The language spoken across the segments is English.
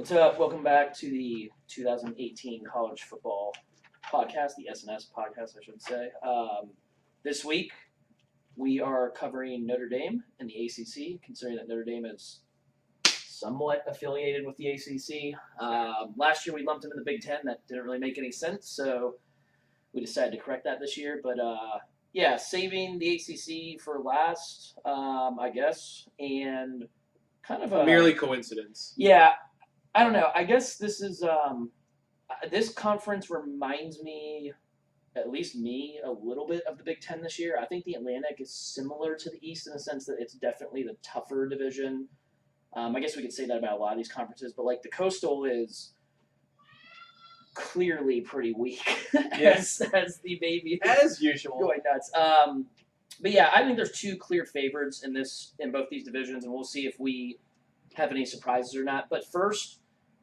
What's up? Welcome back to the 2018 college football podcast, the SNS podcast, I should say. This week, we are covering Notre Dame and the ACC, considering that Notre Dame is somewhat affiliated with the ACC. Last year, we lumped them in the Big Ten. That didn't really make any sense, so we decided to correct that this year. But yeah, saving the ACC for last, I guess, and kind of a merely coincidence. Yeah, I don't know. I guess this is this conference reminds me, at least me, a little bit of the Big Ten this year. I think the Atlantic is similar to the East in the sense that it's definitely the tougher division. I guess we could say that about a lot of these conferences, but like the Coastal is clearly pretty weak, Yes. as the baby As usual. going nuts. But yeah, I think there's two clear favorites in both these divisions, and we'll see if we have any surprises or not. But first,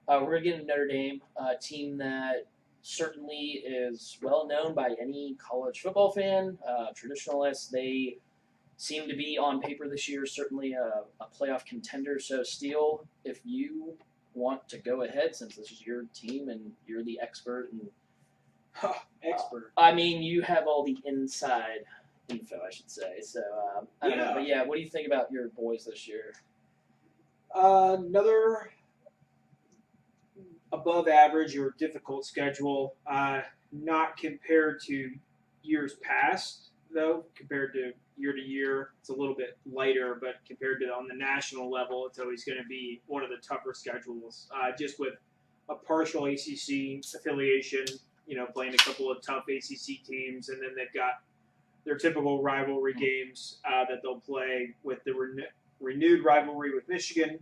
we're going to get into Notre Dame, a team that certainly is well known by any college football fan, traditionalists. They seem to be on paper this year certainly a playoff contender. So, Steele, if you want to go ahead, since this is your team and you're the expert, and Expert. I mean, you have all the inside info, I should say. So, I don't know. But yeah, what do you think about your boys this year? Another above average or difficult schedule. Not compared to years past, though. Compared to year, it's a little bit lighter, but compared to on the national level, it's always going to be one of the tougher schedules. Just with a partial ACC affiliation, playing a couple of tough ACC teams, and then they've got their typical rivalry games that they'll play with the renewed rivalry with Michigan,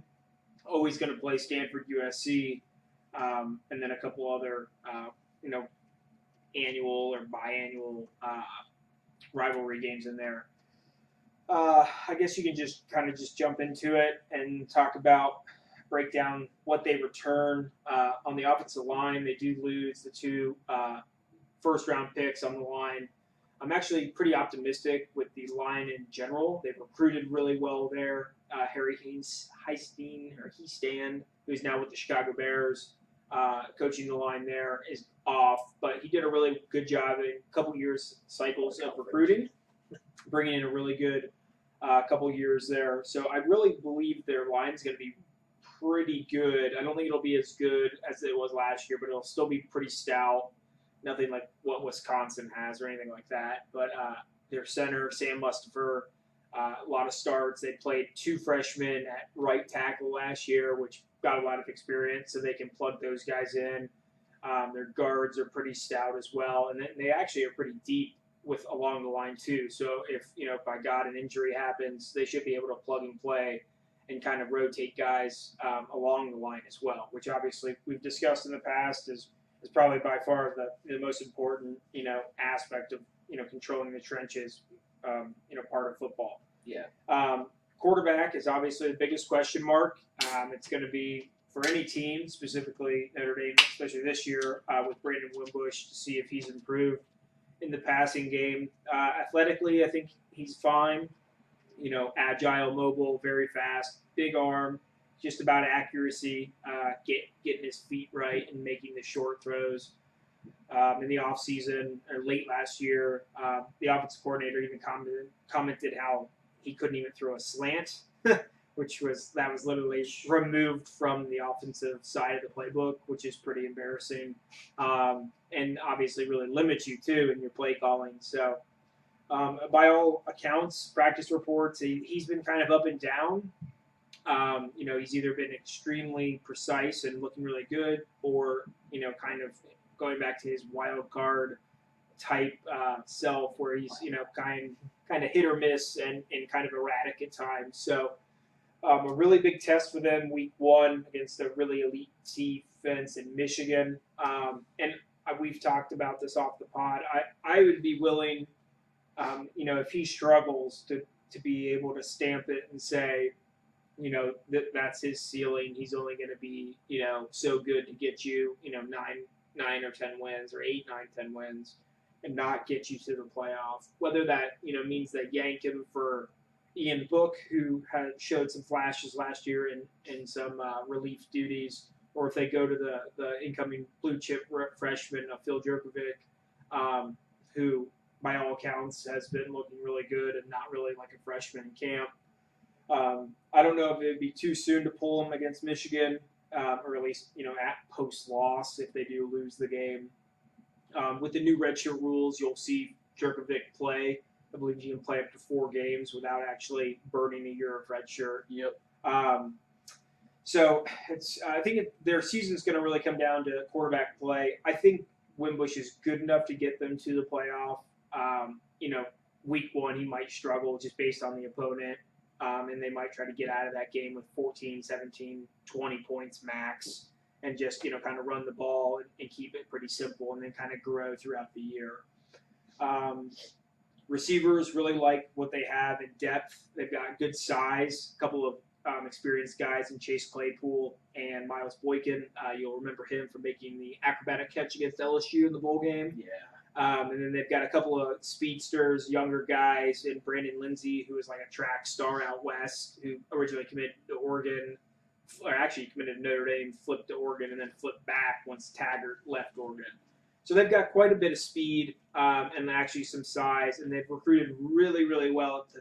always going to play Stanford, USC, and then a couple other, annual or biannual rivalry games in there. I guess you can just jump into it and break down what they return on the offensive line. They do lose the two first-round picks on the line. I'm actually pretty optimistic with the line in general. They've recruited really well there. Harry Heastan, who's now with the Chicago Bears, coaching the line there, is off. But he did a really good job in a couple years cycles of recruiting, bringing in a really good couple years there. So I really believe their line is going to be pretty good. I don't think it'll be as good as it was last year, but it'll still be pretty stout. Nothing like what Wisconsin has or anything like that. But their center, Sam Mustipher, a lot of starts. They played two freshmen at right tackle last year, which got a lot of experience, so they can plug those guys in. Their guards are pretty stout as well, and they actually are pretty deep along the line too. So if by God an injury happens, they should be able to plug and play and kind of rotate guys along the line as well, which obviously we've discussed in the past is probably by far the most important aspect of controlling the trenches part of football. Yeah. Quarterback is obviously the biggest question mark. It's going to be for any team, specifically Notre Dame, especially this year with Brandon Wimbush, to see if he's improved in the passing game. Athletically, I think he's fine. Agile, mobile, very fast, big arm. Just about accuracy, getting his feet right and making the short throws. In the offseason, or late last year, the offensive coordinator even commented how he couldn't even throw a slant, which was literally removed from the offensive side of the playbook, which is pretty embarrassing, and obviously really limits you too in your play calling. So, by all accounts, practice reports, he's been kind of up and down. He's either been extremely precise and looking really good, or kind of going back to his wild card type self, where he's kind of hit or miss and kind of erratic at times. So a really big test for them week one against a really elite defense in Michigan. And we've talked about this off the pod. I would be willing, if he struggles to be able to stamp it and say, that's his ceiling. He's only going to be, so good to get you, 9 or 10 wins, or 8, 9, 10 wins, and not get you to the playoff. Whether that, means they yank him for Ian Book, who had showed some flashes last year in some relief duties, or if they go to the incoming blue chip freshman, Phil Jerkovic, who by all accounts has been looking really good and not really like a freshman in camp. I don't know if it would be too soon to pull him against Michigan, or at least at post loss if they do lose the game. With the new redshirt rules, you'll see Jerkovic play. I believe he can play up to 4 games without actually burning a year of redshirt. Yep. So I think their season is going to really come down to quarterback play. I think Wimbush is good enough to get them to the playoff. Week 1 he might struggle just based on the opponent, and they might try to get out of that game with 14, 17, 20 points max, and just kind of run the ball and keep it pretty simple, and then kind of grow throughout the year. Receivers really like what they have in depth. They've got good size, a couple of experienced guys in Chase Claypool and Miles Boykin. You'll remember him from making the acrobatic catch against LSU in the bowl game. Yeah. And then they've got a couple of speedsters, younger guys, and Brandon Lindsay, who is like a track star out west, who originally committed to Oregon, or actually committed to Notre Dame, flipped to Oregon, and then flipped back once Taggart left Oregon. So they've got quite a bit of speed and actually some size, and they've recruited really, really well at the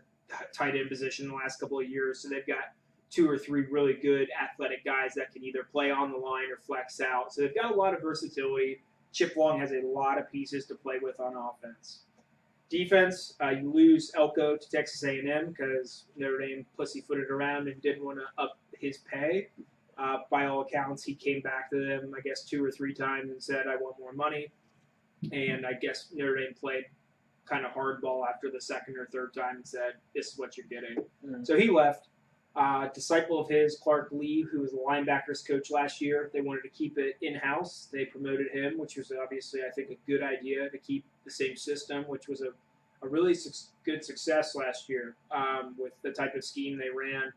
tight end position in the last couple of years. So they've got 2 or 3 really good athletic guys that can either play on the line or flex out. So they've got a lot of versatility. Chip Long has a lot of pieces to play with on offense. Defense, you lose Elko to Texas A&M because Notre Dame pussyfooted around and didn't want to up his pay. By all accounts, he came back to them, I guess, 2 or 3 times and said, I want more money. And I guess Notre Dame played kind of hardball after the second or third time and said, this is what you're getting. Mm-hmm. So he left. Disciple of his, Clark Lee, who was the linebackers coach last year, they wanted to keep it in-house. They promoted him, which was obviously, I think, a good idea to keep the same system, which was a really good success last year with the type of scheme they ran,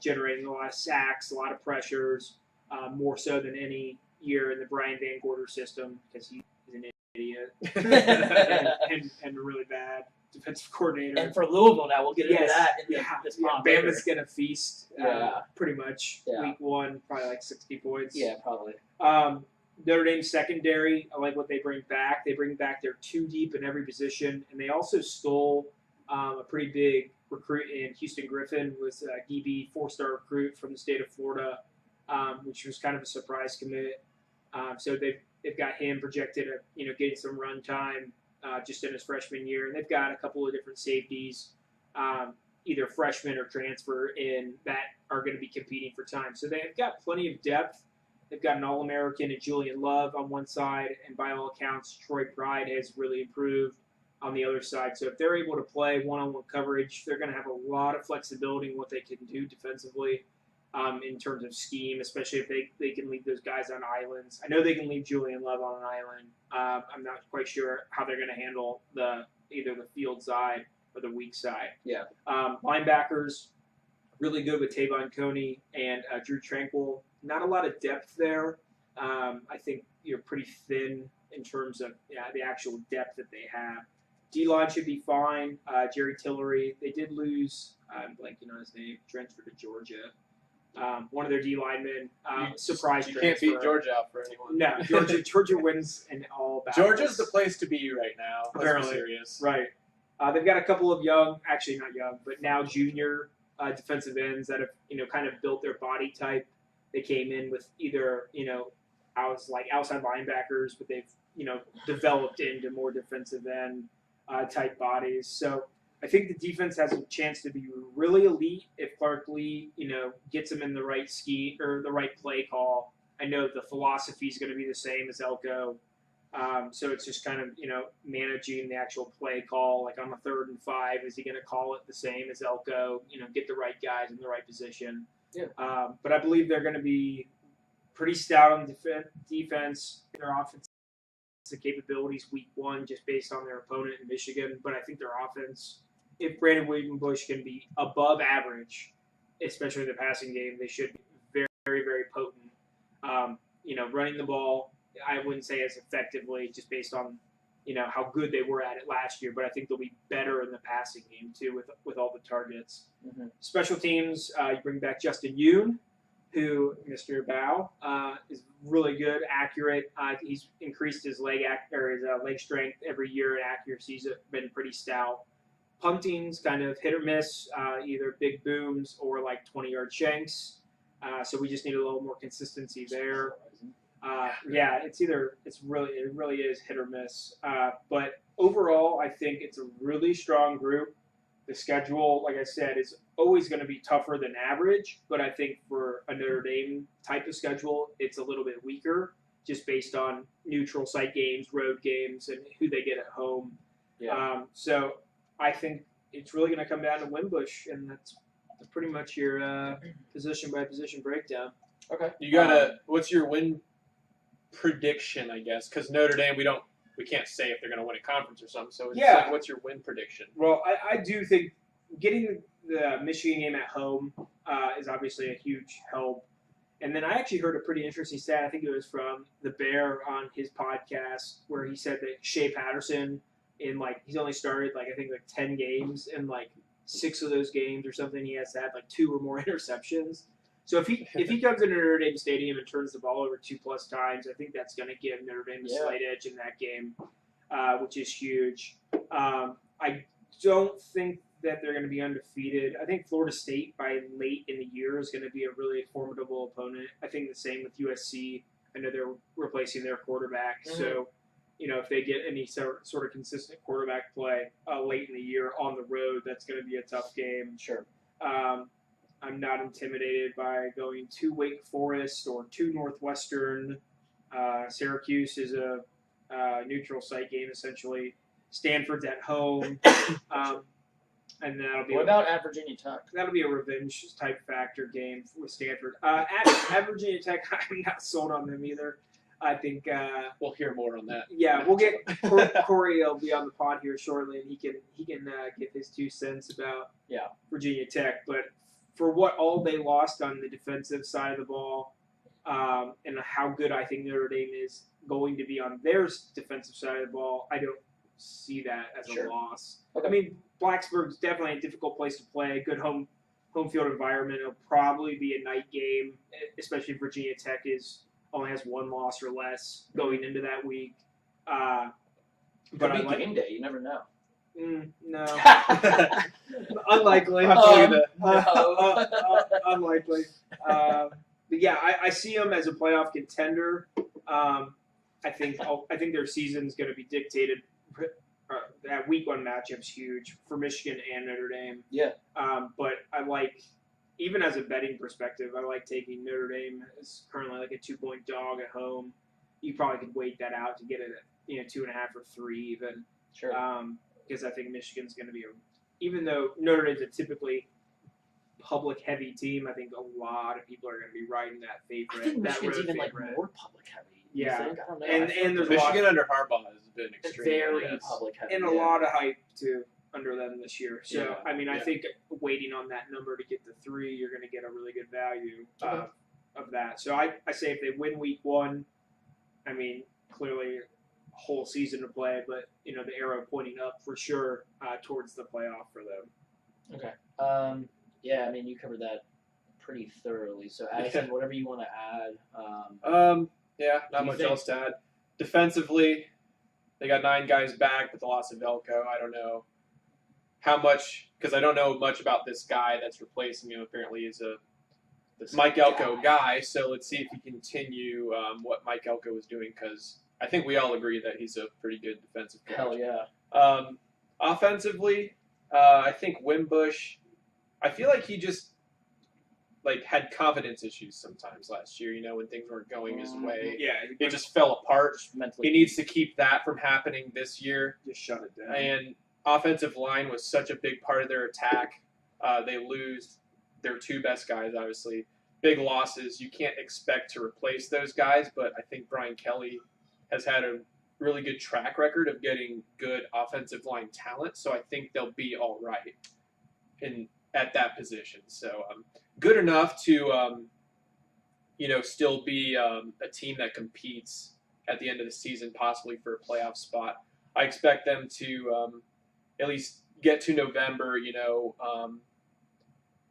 generating a lot of sacks, a lot of pressures, more so than any year in the Brian Van Gorder system because he's an idiot and really bad defensive coordinator. And for Louisville now, we'll get into that in this pod. Bama's going to feast pretty much week 1, probably like 60 points. Yeah, probably. Notre Dame secondary, I like what they bring back. They bring back their 2 deep in every position, and they also stole a pretty big recruit in Houston Griffin, was a DB 4-star recruit from the state of Florida, which was kind of a surprise commit. So they've got him projected at getting some run time just in his freshman year, and they've got a couple of different safeties, either freshman or transfer in that are going to be competing for time. So they've got plenty of depth. They've got an All-American and Julian Love on one side, and by all accounts, Troy Pride has really improved on the other side. So if they're able to play one-on-one coverage, they're going to have a lot of flexibility in what they can do defensively in terms of scheme, especially if they can leave those guys on islands. I know they can leave Julian Love on an island. I'm not quite sure how they're going to handle either the field side or the weak side. Yeah. Linebackers, really good with Tavon Coney and Drew Tranquil. Not a lot of depth there. I think you're pretty thin in terms of the actual depth that they have. D-line should be fine. Jerry Tillery, they did lose, I'm blanking on his name, transferred to Georgia. One of their D linemen, surprise transfer. You can't beat Georgia out for anyone. No, Georgia wins in all battles. Georgia's the place to be right now. Let's be serious. Right. They've got a couple of young, actually not young, but now junior defensive ends that have kind of built their body type. They came in with either outside linebackers, but they've developed into more defensive end type bodies. So I think the defense has a chance to be really elite if Clark Lee, gets them in the right scheme or the right play call. I know the philosophy is going to be the same as Elko, so it's just kind of managing the actual play call. Like on a 3rd and 5, is he going to call it the same as Elko? Get the right guys in the right position. Yeah. But I believe they're going to be pretty stout on defense. Their offensive capabilities week 1 just based on their opponent in Michigan. But I think their offense, if Brandon Wimbush can be above average, especially in the passing game, they should be very, very, very potent. Running the ball, I wouldn't say as effectively just based on, how good they were at it last year, but I think they'll be better in the passing game too with all the targets. Mm-hmm. Special teams, you bring back Justin Yoon, Mr. Bow, is really good, accurate. He's increased his leg strength every year, and accuracy's been pretty stout. Punting's kind of hit or miss, either big booms or like 20-yard shanks. So we just need a little more consistency there. It really is hit or miss. But overall, I think it's a really strong group. The schedule, like I said, is always going to be tougher than average, but I think for a Notre Dame type of schedule, it's a little bit weaker, just based on neutral site games, road games, and who they get at home. Yeah. So I think it's really going to come down to Wimbush, and that's pretty much your position by position breakdown. Okay. You gotta. What's your win prediction? I guess because Notre Dame, we can't say if they're gonna win a conference or something. So it's like, what's your win prediction? Well, I do think getting the Michigan game at home is obviously a huge help. And then I actually heard a pretty interesting stat. I think it was from the Bear on his podcast, where he said that Shea Patterson he's only started I think 10 games, and 6 of those games or something he has had 2 or more interceptions. So if he comes into Notre Dame Stadium and turns the ball over 2+ times, I think that's going to give Notre Dame a slight edge in that game, which is huge. I don't think that they're going to be undefeated. I think Florida State by late in the year is going to be a really formidable opponent. I think the same with USC. I know they're replacing their quarterback, so if they get any sort of consistent quarterback play late in the year on the road, that's going to be a tough game. Sure. I'm not intimidated by going to Wake Forest or to Northwestern. Syracuse is a neutral site game, essentially. Stanford's at home. And that'll be what about at Virginia Tech? That'll be a revenge type factor game with Stanford. At Virginia Tech, I'm not sold on them either. I think we'll hear more on that. Yeah, we'll get Corey. Will be on the pod here shortly, and he can give his 2 cents about Virginia Tech. But for what all they lost on the defensive side of the ball, and how good I think Notre Dame is going to be on their defensive side of the ball, I don't see that as a loss. Okay. I mean, Blacksburg's definitely a difficult place to play. Good home field environment. It'll probably be a night game, especially if Virginia Tech only has 1 loss or less going into that week. But I game day. You never know. No. Unlikely. Unlikely. But yeah, I see them as a playoff contender. I think their season's going to be dictated. That week 1 matchup's huge for Michigan and Notre Dame. Yeah. But even as a betting perspective, I like taking Notre Dame as currently a 2-point dog at home. You probably could wait that out to get it at 2.5 or 3 even. Sure. Because I think Michigan's going to be even though Notre Dame's a typically public heavy team, I think a lot of people are going to be riding that favorite. I think Michigan's even favorite. More public heavy. Yeah. I don't know. And there's Michigan under Harbaugh has been extremely very public heavy. and a lot of hype too under them this year. So Yeah. I mean, I think waiting on that number to get the 3, you're going to get a really good value of that. So I say if they win week 1, I mean, clearly whole season to play, but the arrow pointing up for sure towards the playoff for them. Okay. Yeah, I mean, you covered that pretty thoroughly. So Addison, whatever you want to add. Yeah, not much else to add. Defensively, they got 9 guys back with the loss of Elko. I don't know how much, because I don't know much about this guy that's replacing him. Apparently, he's this Mike Elko guy. So let's see if he continue what Mike Elko was doing, because I think we all agree that he's a pretty good defensive coach. Hell yeah. Offensively, I think Wimbush, I feel like he just had confidence issues sometimes last year, when things weren't going his way. Yeah, It just fell apart. Mentally. He needs to keep that from happening this year. just shut it down. And offensive line was such a big part of their attack. They lose their 2 best guys, obviously. Big losses. You can't expect to replace those guys, but I think Brian Kelly has had a really good track record of getting good offensive line talent, so I think they'll be all right at that position. So good enough to still be a team that competes at the end of the season, possibly for a playoff spot. I expect them to at least get to November,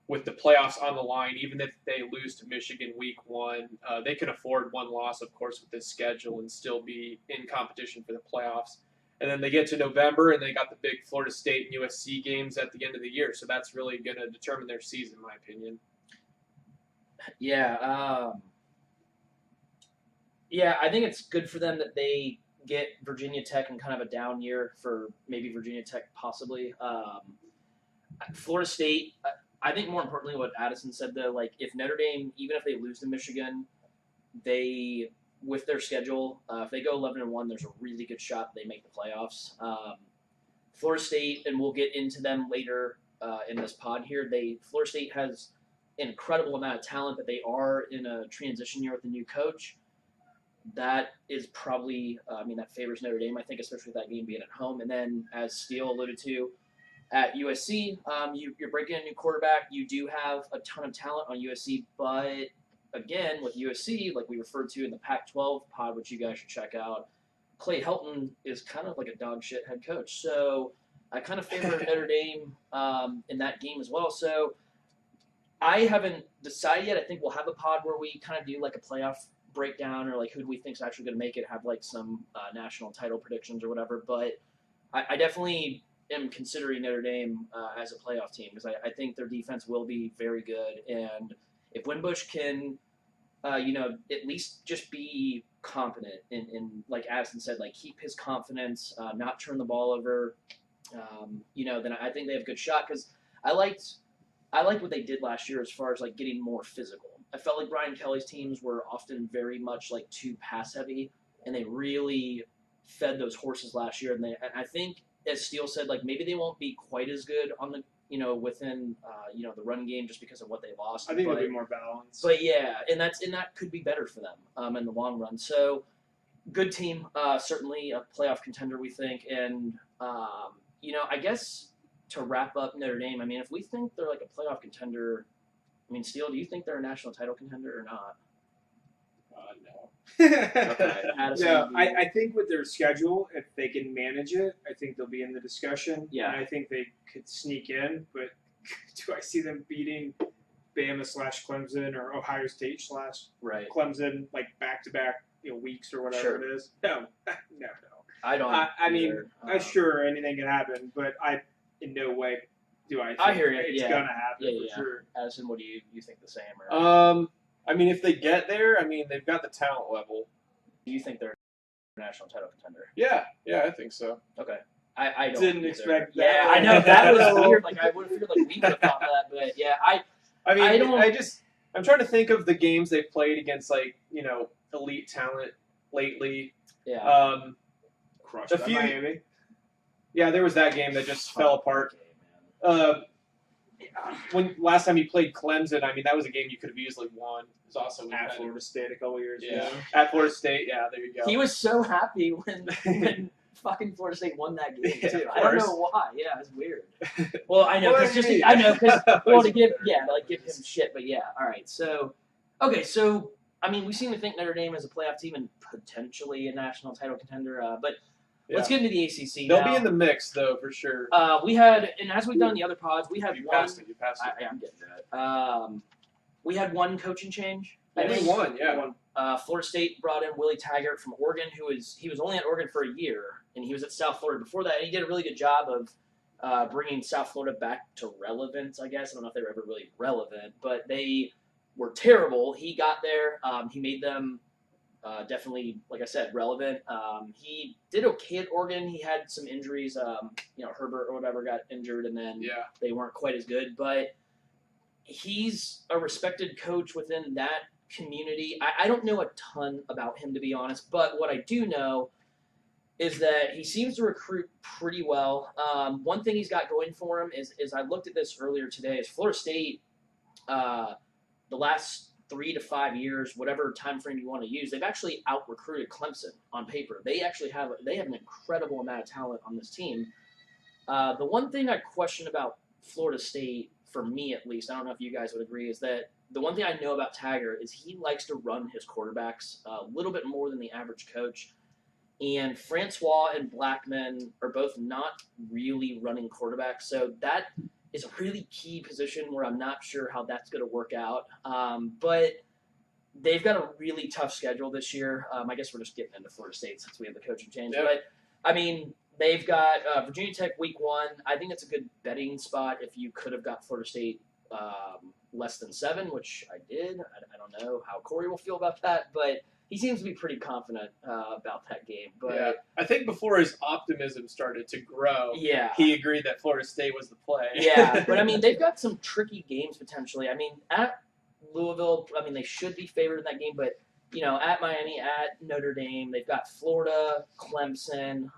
with the playoffs on the line, even if they lose to Michigan week 1, they can afford one loss, of course, with this schedule and still be in competition for the playoffs. And then they get to November, and they got the big Florida State and USC games at the end of the year. So that's really going to determine their season, in my opinion. Yeah. Yeah, I think it's good for them that they get Virginia Tech in kind of a down year for maybe Virginia Tech possibly. Florida State, I think more importantly what Addison said though, like if Notre Dame, even if they lose to Michigan, they with their schedule, if they go 11-1, there's a really good shot they make the playoffs. Florida State, and we'll get into them later in this pod here. Florida State has an incredible amount of talent, but they are in a transition year with a new coach. That is probably, that favors Notre Dame, I think, especially with that game being at home. And then, as Steele alluded to, at USC, you're breaking a new quarterback. You do have a ton of talent on USC, but again, with USC, like we referred to in the Pac-12 pod, which you guys should check out, Clay Helton is kind of like a dog shit head coach. So I kind of favor Notre Dame in that game as well. So I haven't decided yet. I think we'll have a pod where we kind of do like a playoff breakdown or like who do we think is actually going to make it, have like some national title predictions or whatever. But I definitely am considering Notre Dame as a playoff team because I think their defense will be very good. And if Wimbush can, at least just be confident in like Addison said, like keep his confidence, not turn the ball over, then I think they have a good shot because I liked what they did last year as far as like getting more physical. I felt like Brian Kelly's teams were often very much like too pass heavy, and they really fed those horses last year. And I think, as Steele said, like maybe they won't be quite as good on the within the run game just because of what they lost. I think it'll be more balanced. But yeah, and that could be better for them in the long run. So good team, certainly a playoff contender we think, and I guess to wrap up Notre Dame, if we think they're like a playoff contender. Steele, do you think they're a national title contender or not? No. Okay. No, I think with their schedule, if they can manage it, I think they'll be in the discussion. Yeah. And I think they could sneak in, but do I see them beating Bama/Clemson or Ohio Right. State/Clemson like back-to-back weeks or whatever Sure. it is? No. I don't. I'm sure anything can happen, but in no way do I think I hear you. it's Yeah. gonna happen Yeah. for sure. Addison, what do you think the same? Or If they get there, they've got the talent level. do you think they're a national title contender? Yeah, I think so. Okay. I don't Didn't either. expect that. Yeah, I know that was weird. Like I would have figured like we would have thought that, but yeah, I'm trying to think of the games they've played against elite talent lately. yeah. Crushed A by few- Miami. Yeah, there was that game that just fell apart. When last time you played Clemson, that was a game you could have easily won. It was also At Florida State a couple years ago. At Florida State. Yeah, there you go. He was so happy when fucking Florida State won that game Yeah, too. of I don't course. know why. Yeah, it's weird. Well, I know Well, because I mean, to give it's give him shit, but yeah. All right, so okay, so we seem to think Notre Dame is a playoff team and potentially a national title contender, but. Let's get into the ACC They'll now. be in the mix, though, for sure. We had, and as we've done in the other pods, we had You one. passed it. I'm getting to it. We had one coaching change. Only one, yeah. Florida State brought in Willie Taggart from Oregon, he was only at Oregon for a year, and he was at South Florida before that, and he did a really good job of bringing South Florida back to relevance, I guess. I don't know if they were ever really relevant, but they were terrible. He got there. He made them definitely, like I said, relevant. He did okay at Oregon. He had some injuries. Herbert or whatever got injured, and then they weren't quite as good. But he's a respected coach within that community. I don't know a ton about him, to be honest, but what I do know is that he seems to recruit pretty well. One thing he's got going for him is I looked at this earlier today, is Florida State, the last 3 to 5 years, whatever time frame you want to use, they've actually out-recruited Clemson on paper. They have an incredible amount of talent on this team. The one thing I question about Florida State, for me at least, I don't know if you guys would agree, is that the one thing I know about Taggart is he likes to run his quarterbacks a little bit more than the average coach. And Francois and Blackman are both not really running quarterbacks, so that is a really key position where I'm not sure how that's going to work out. But they've got a really tough schedule this year. I guess we're just getting into Florida State since we have the coaching change. Yep. But, I mean, they've got Virginia Tech week 1. I think it's a good betting spot if you could have got Florida State less than 7, which I did. I don't know how Corey will feel about that, but he seems to be pretty confident about that game. But yeah, I think before his optimism started to grow, yeah, he agreed that Florida State was the play. yeah, but I mean, they've got some tricky games potentially. I mean, at Louisville, I mean, they should be favored in that game, but at Miami, at Notre Dame, they've got Florida, Clemson,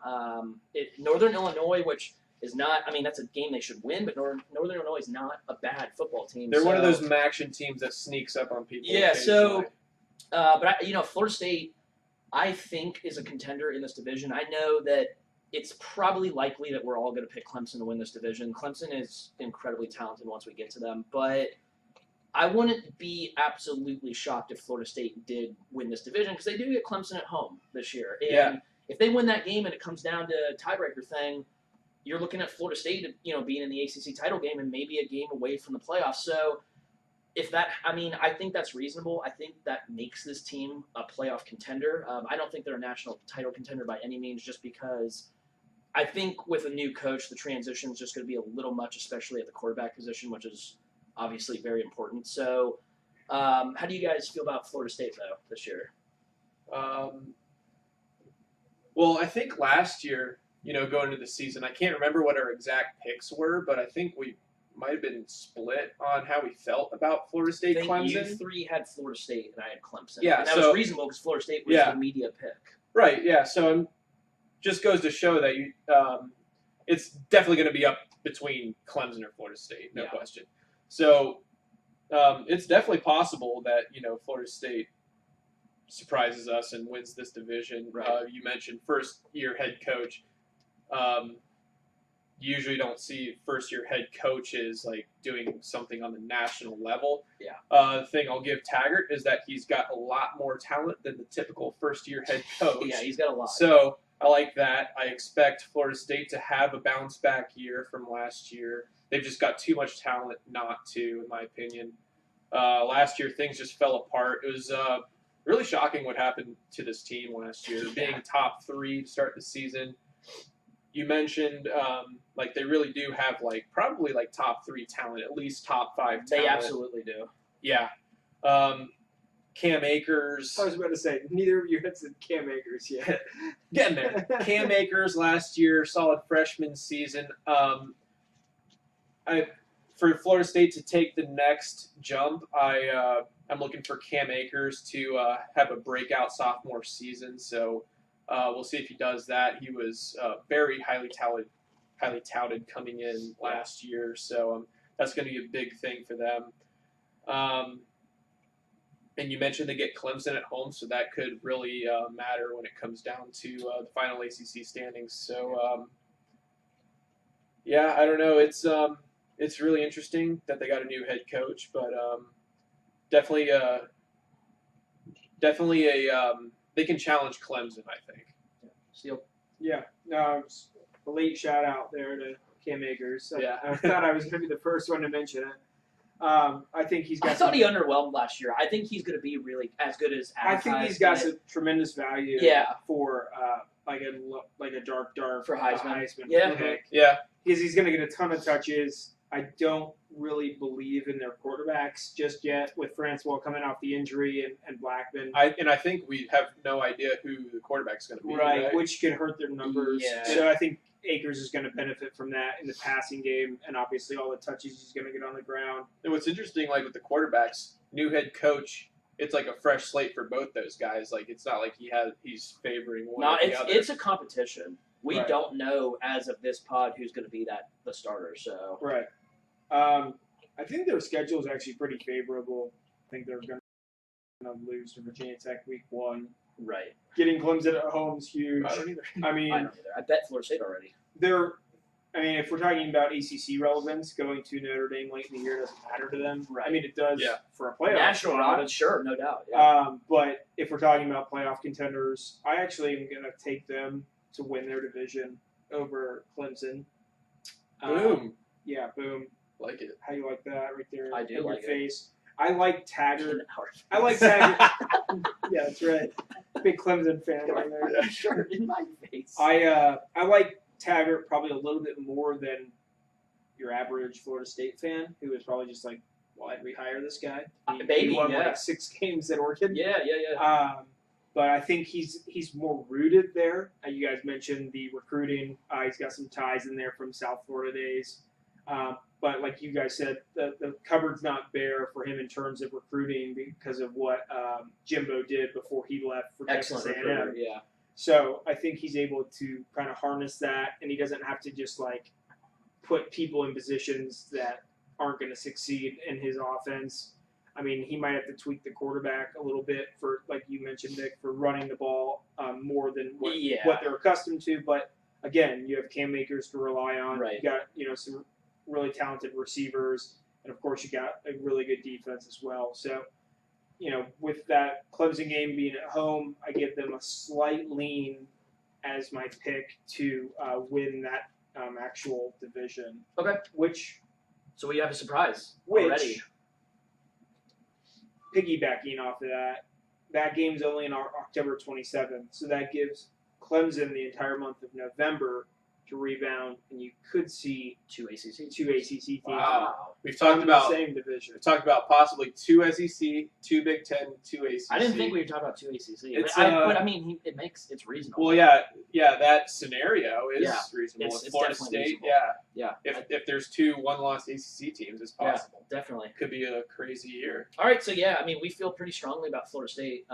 Northern Illinois, which is not. I mean, that's a game they should win, but Northern Illinois is not a bad football team. They're one of those MACtion teams that sneaks up on people. Yeah, occasionally. But Florida State, I think, is a contender in this division. I know that it's probably likely that we're all going to pick Clemson to win this division. Clemson is incredibly talented once we get to them, but I wouldn't be absolutely shocked if Florida State did win this division because they do get Clemson at home this year. And Yeah. if they win that game and it comes down to a tiebreaker thing, you're looking at Florida State, being in the ACC title game and maybe a game away from the playoffs. So I think that's reasonable. I think that makes this team a playoff contender. I don't think they're a national title contender by any means, just because I think with a new coach, the transition is just going to be a little much, especially at the quarterback position, which is obviously very important. So, how do you guys feel about Florida State, though, this year? Well, I think last year, going into the season, I can't remember what our exact picks were, but I think we might have been split on how we felt about Florida State, I think Clemson. you 3 had Florida State and I had Clemson. Yeah, and that so- was reasonable because Florida State was Yeah. the media pick. Right, yeah. So just goes to show that it's definitely going to be up between Clemson or Florida State, no Yeah. question. So it's definitely possible that Florida State surprises us and wins this division. Right. You mentioned first-year head coach. Usually don't see first-year head coaches doing something on the national level. Yeah. The thing I'll give Taggart is that he's got a lot more talent than the typical first-year head coach. Yeah, he's got a lot. So I like that. I expect Florida State to have a bounce-back year from last year. They've just got too much talent not to, in my opinion. Last year, things just fell apart. It was really shocking what happened to this team last year, being top 3 to start the season. You mentioned they really do have probably top 3 talent, at least top 5 talent. They absolutely do. Yeah. Cam Akers. I was about to say, neither of you had said Cam Akers yet. Getting there. Cam Akers last year, solid freshman season. For Florida State to take the next jump, I'm looking for Cam Akers to have a breakout sophomore season. So we'll see if he does that. He was very highly touted coming in last year, so that's going to be a big thing for them. And you mentioned they get Clemson at home, so that could really matter when it comes down to the final ACC standings. So, I don't know. It's really interesting that they got a new head coach, but definitely they can challenge Clemson, I think. Steele. Yeah, no, a late shout out there to Cam Akers. Yeah. I thought I was going to be the first one to mention it. I think he's got. I thought he underwhelmed last year. I think he's going to be really as good as I advertised. think he's got some tremendous value. Yeah. For like a dark for Heisman. Yeah. pick. Yeah. Because he's going to get a ton of touches. I don't really believe in their quarterbacks just yet with Francois coming off the injury and Blackman. I think we have no idea who the quarterback's going to be. Right, which could hurt their numbers. Yeah. So I think Akers is going to benefit from that in the passing game, and obviously all the touches he's going to get on the ground. And what's interesting, with the quarterbacks, new head coach, it's like a fresh slate for both those guys. It's not like he's favoring one or the other. It's a competition. We Right. don't know as of this pod who's going to be the starter. So Right. I think their schedule is actually pretty favorable. I think they're going to lose to Virginia Tech week 1. right. Getting Clemson at home is huge. I don't either. I mean, I don't either. I bet Florida State already. if we're talking about ACC relevance, going to Notre Dame late in the year doesn't matter to them. Right. I mean, it does Yeah. for a playoff National spot. relevance, sure, no doubt. Yeah. But if we're talking about playoff contenders, I actually am going to take them to win their division over Clemson. Boom. Yeah, boom. Like it. How you like that right there? I do in like your it. face. I like Taggart. I like Taggart. Yeah, that's right. Big Clemson fan over there. Sure, in my face. I like Taggart probably a little bit more than your average Florida State fan, who is probably just like, well, I'd rehire this guy. Maybe, he won yeah. like 6 games at Oregon. Yeah. But I think he's more rooted there. You guys mentioned the recruiting. He's got some ties in there from South Florida days. But like you guys said, the cupboard's not bare for him in terms of recruiting because of what Jimbo did before he left for Excellent Texas recruiter, A&M. yeah. So I think he's able to kind of harness that, and he doesn't have to just like put people in positions that aren't going to succeed in his offense. I mean, he might have to tweak the quarterback a little bit for, like you mentioned, Nick, for running the ball more than what they're accustomed to. But again, you have Cam Akers to rely on. Right. You got some really talented receivers, and of course, you got a really good defense as well. So, with that Clemson game being at home, I give them a slight lean as my pick to win that actual division. Okay. So we have a surprise already. Piggybacking off of that game's only on October 27th, so that gives Clemson the entire month of November to rebound, and you could see 2 ACC teams. We've from talked about the same division. We've talked about possibly 2 SEC, 2 Big Ten, 2 ACC. I didn't think we were talking about 2 ACC. It's, but I mean, it's reasonable. Well, yeah, that scenario is reasonable. It's Florida definitely State, reasonable. yeah. Yeah. If there's 2 one-loss ACC teams, it's possible. Yeah, definitely. Could be a crazy year. All right, so I mean, we feel pretty strongly about Florida State.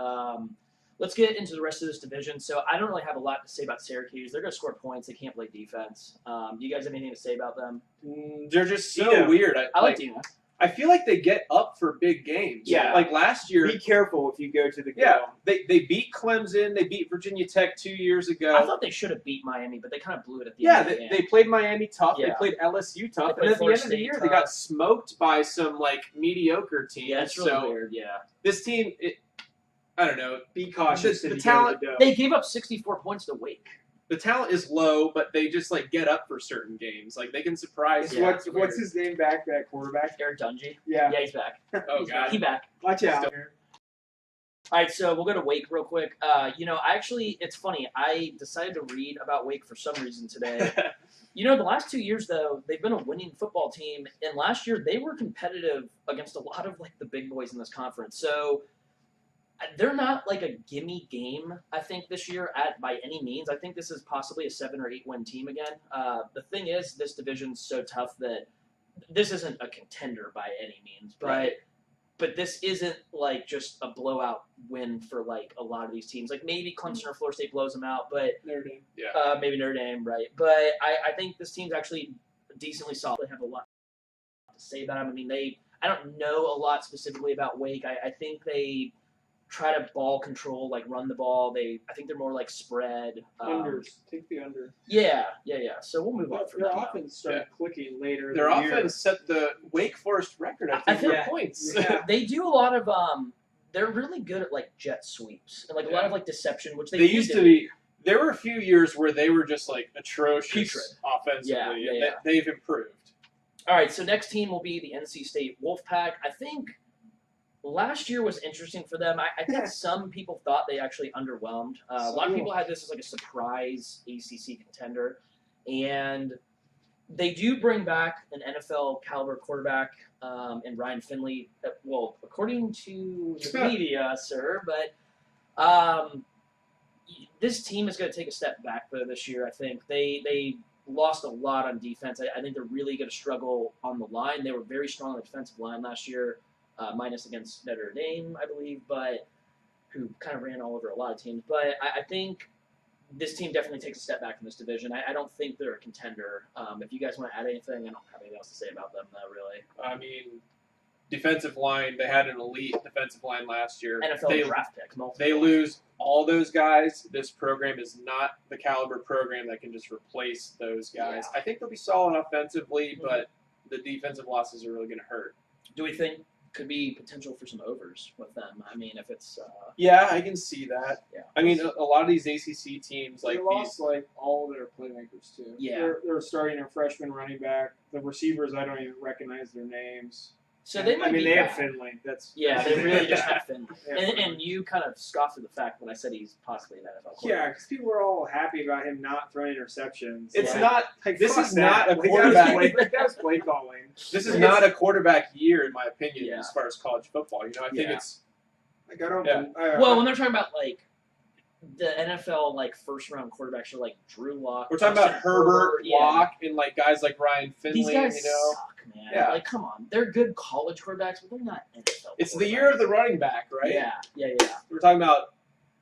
Let's get into the rest of this division. So I don't really have a lot to say about Syracuse. They're going to score points. They can't play defense. Do you guys have anything to say about them? They're just so weird. I like Dina. I feel like they get up for big games. Yeah. Like last year. Be careful if you go to the game. Yeah, they beat Clemson. They beat Virginia Tech 2 years ago. I thought they should have beat Miami, but they kind of blew it at the end of the game. They played Miami tough. Yeah. They played LSU tough. They played And at the Florida end of the State year, tough. they got smoked by some mediocre teams. Yeah, it's really so weird, yeah. This team, I don't know. Be cautious. The if you talent- go to the dome. They gave up 64 points to Wake. The talent is low, but they just get up for certain games. Like they can surprise. Yeah, you. What's his name back? That quarterback? Eric Dungy. Yeah. Yeah, he's back. Oh god. He's back. Watch out. All right, so we'll go to Wake real quick. It's funny. I decided to read about Wake for some reason today. The last 2 years, though, they've been a winning football team. And last year, they were competitive against a lot of, the big boys in this conference. So they're not, a gimme game, I think, this year by any means. I think this is possibly a 7 or 8 win team again. The thing is, this division's so tough that this isn't a contender by any means. But this isn't, just a blowout win for, a lot of these teams. Maybe Clemson or Florida State blows them out, but Notre Dame. Yeah. maybe Notre Dame, right? But I think this team's actually decently solid. They have a lot to say about them. I mean, I don't know a lot specifically about Wake. I think they try to ball control, run the ball. I think they're more spread. Unders. Take the under. Yeah. So we'll move on from Their that. offense started clicking later. Their in the year. offense set the Wake Forest record. I think feel- for points. Yeah. They do a lot of they're really good at jet sweeps and a lot of deception, which They used to be. There were a few years where they were just atrocious Putrid. offensively. Yeah. They've improved. All right, so next team will be the NC State Wolfpack. I think last year was interesting for them. I think some people thought they actually underwhelmed. A lot of people had this as a surprise ACC contender. And they do bring back an NFL caliber quarterback in Ryan Finley. Well, according to the media, sir. But this team is going to take a step back, though, this year, I think. They lost a lot on defense. I think they're really going to struggle on the line. They were very strong on the defensive line last year. Minus against Notre Dame, I believe, but who kind of ran all over a lot of teams. But I think this team definitely takes a step back from this division. I don't think they're a contender. If you guys want to add anything, I don't have anything else to say about them, really. I mean, defensive line, they had an elite defensive line last year. NFL draft picks. They lose all those guys. This program is not the caliber program that can just replace those guys. Yeah. I think they'll be solid offensively, but the defensive losses are really going to hurt. Do we think could be potential for some overs with them. I mean, if it's Yeah, I can see that. Yeah. I mean, a lot of these ACC teams, They like lost these, like all their playmakers too. Yeah. They're starting a freshman running back. The receivers, I don't even recognize their names. so they might I mean, be they back. have Finley. That's They really just have Finley. Yeah. And you kind of scoffed at the fact when I said he's possibly an NFL Yeah, quarterback. because people were all happy about him not throwing interceptions. it's Like, not. like, This fuck is that. not a Like, quarterback. That was play calling. This is not a quarterback year, in my opinion, Yeah. as far as college football. I think Yeah. it's. Like I don't. Yeah. Well, when they're talking about like the NFL like first round quarterbacks are like Drew Lock. We're talking about Justin Herbert, yeah. Locke, and like guys like Ryan Finley. These guys you know, suck, man. Yeah. Like, come on, they're good college quarterbacks, but they're not NFL. it's the year of the running back, right? Yeah. We're talking about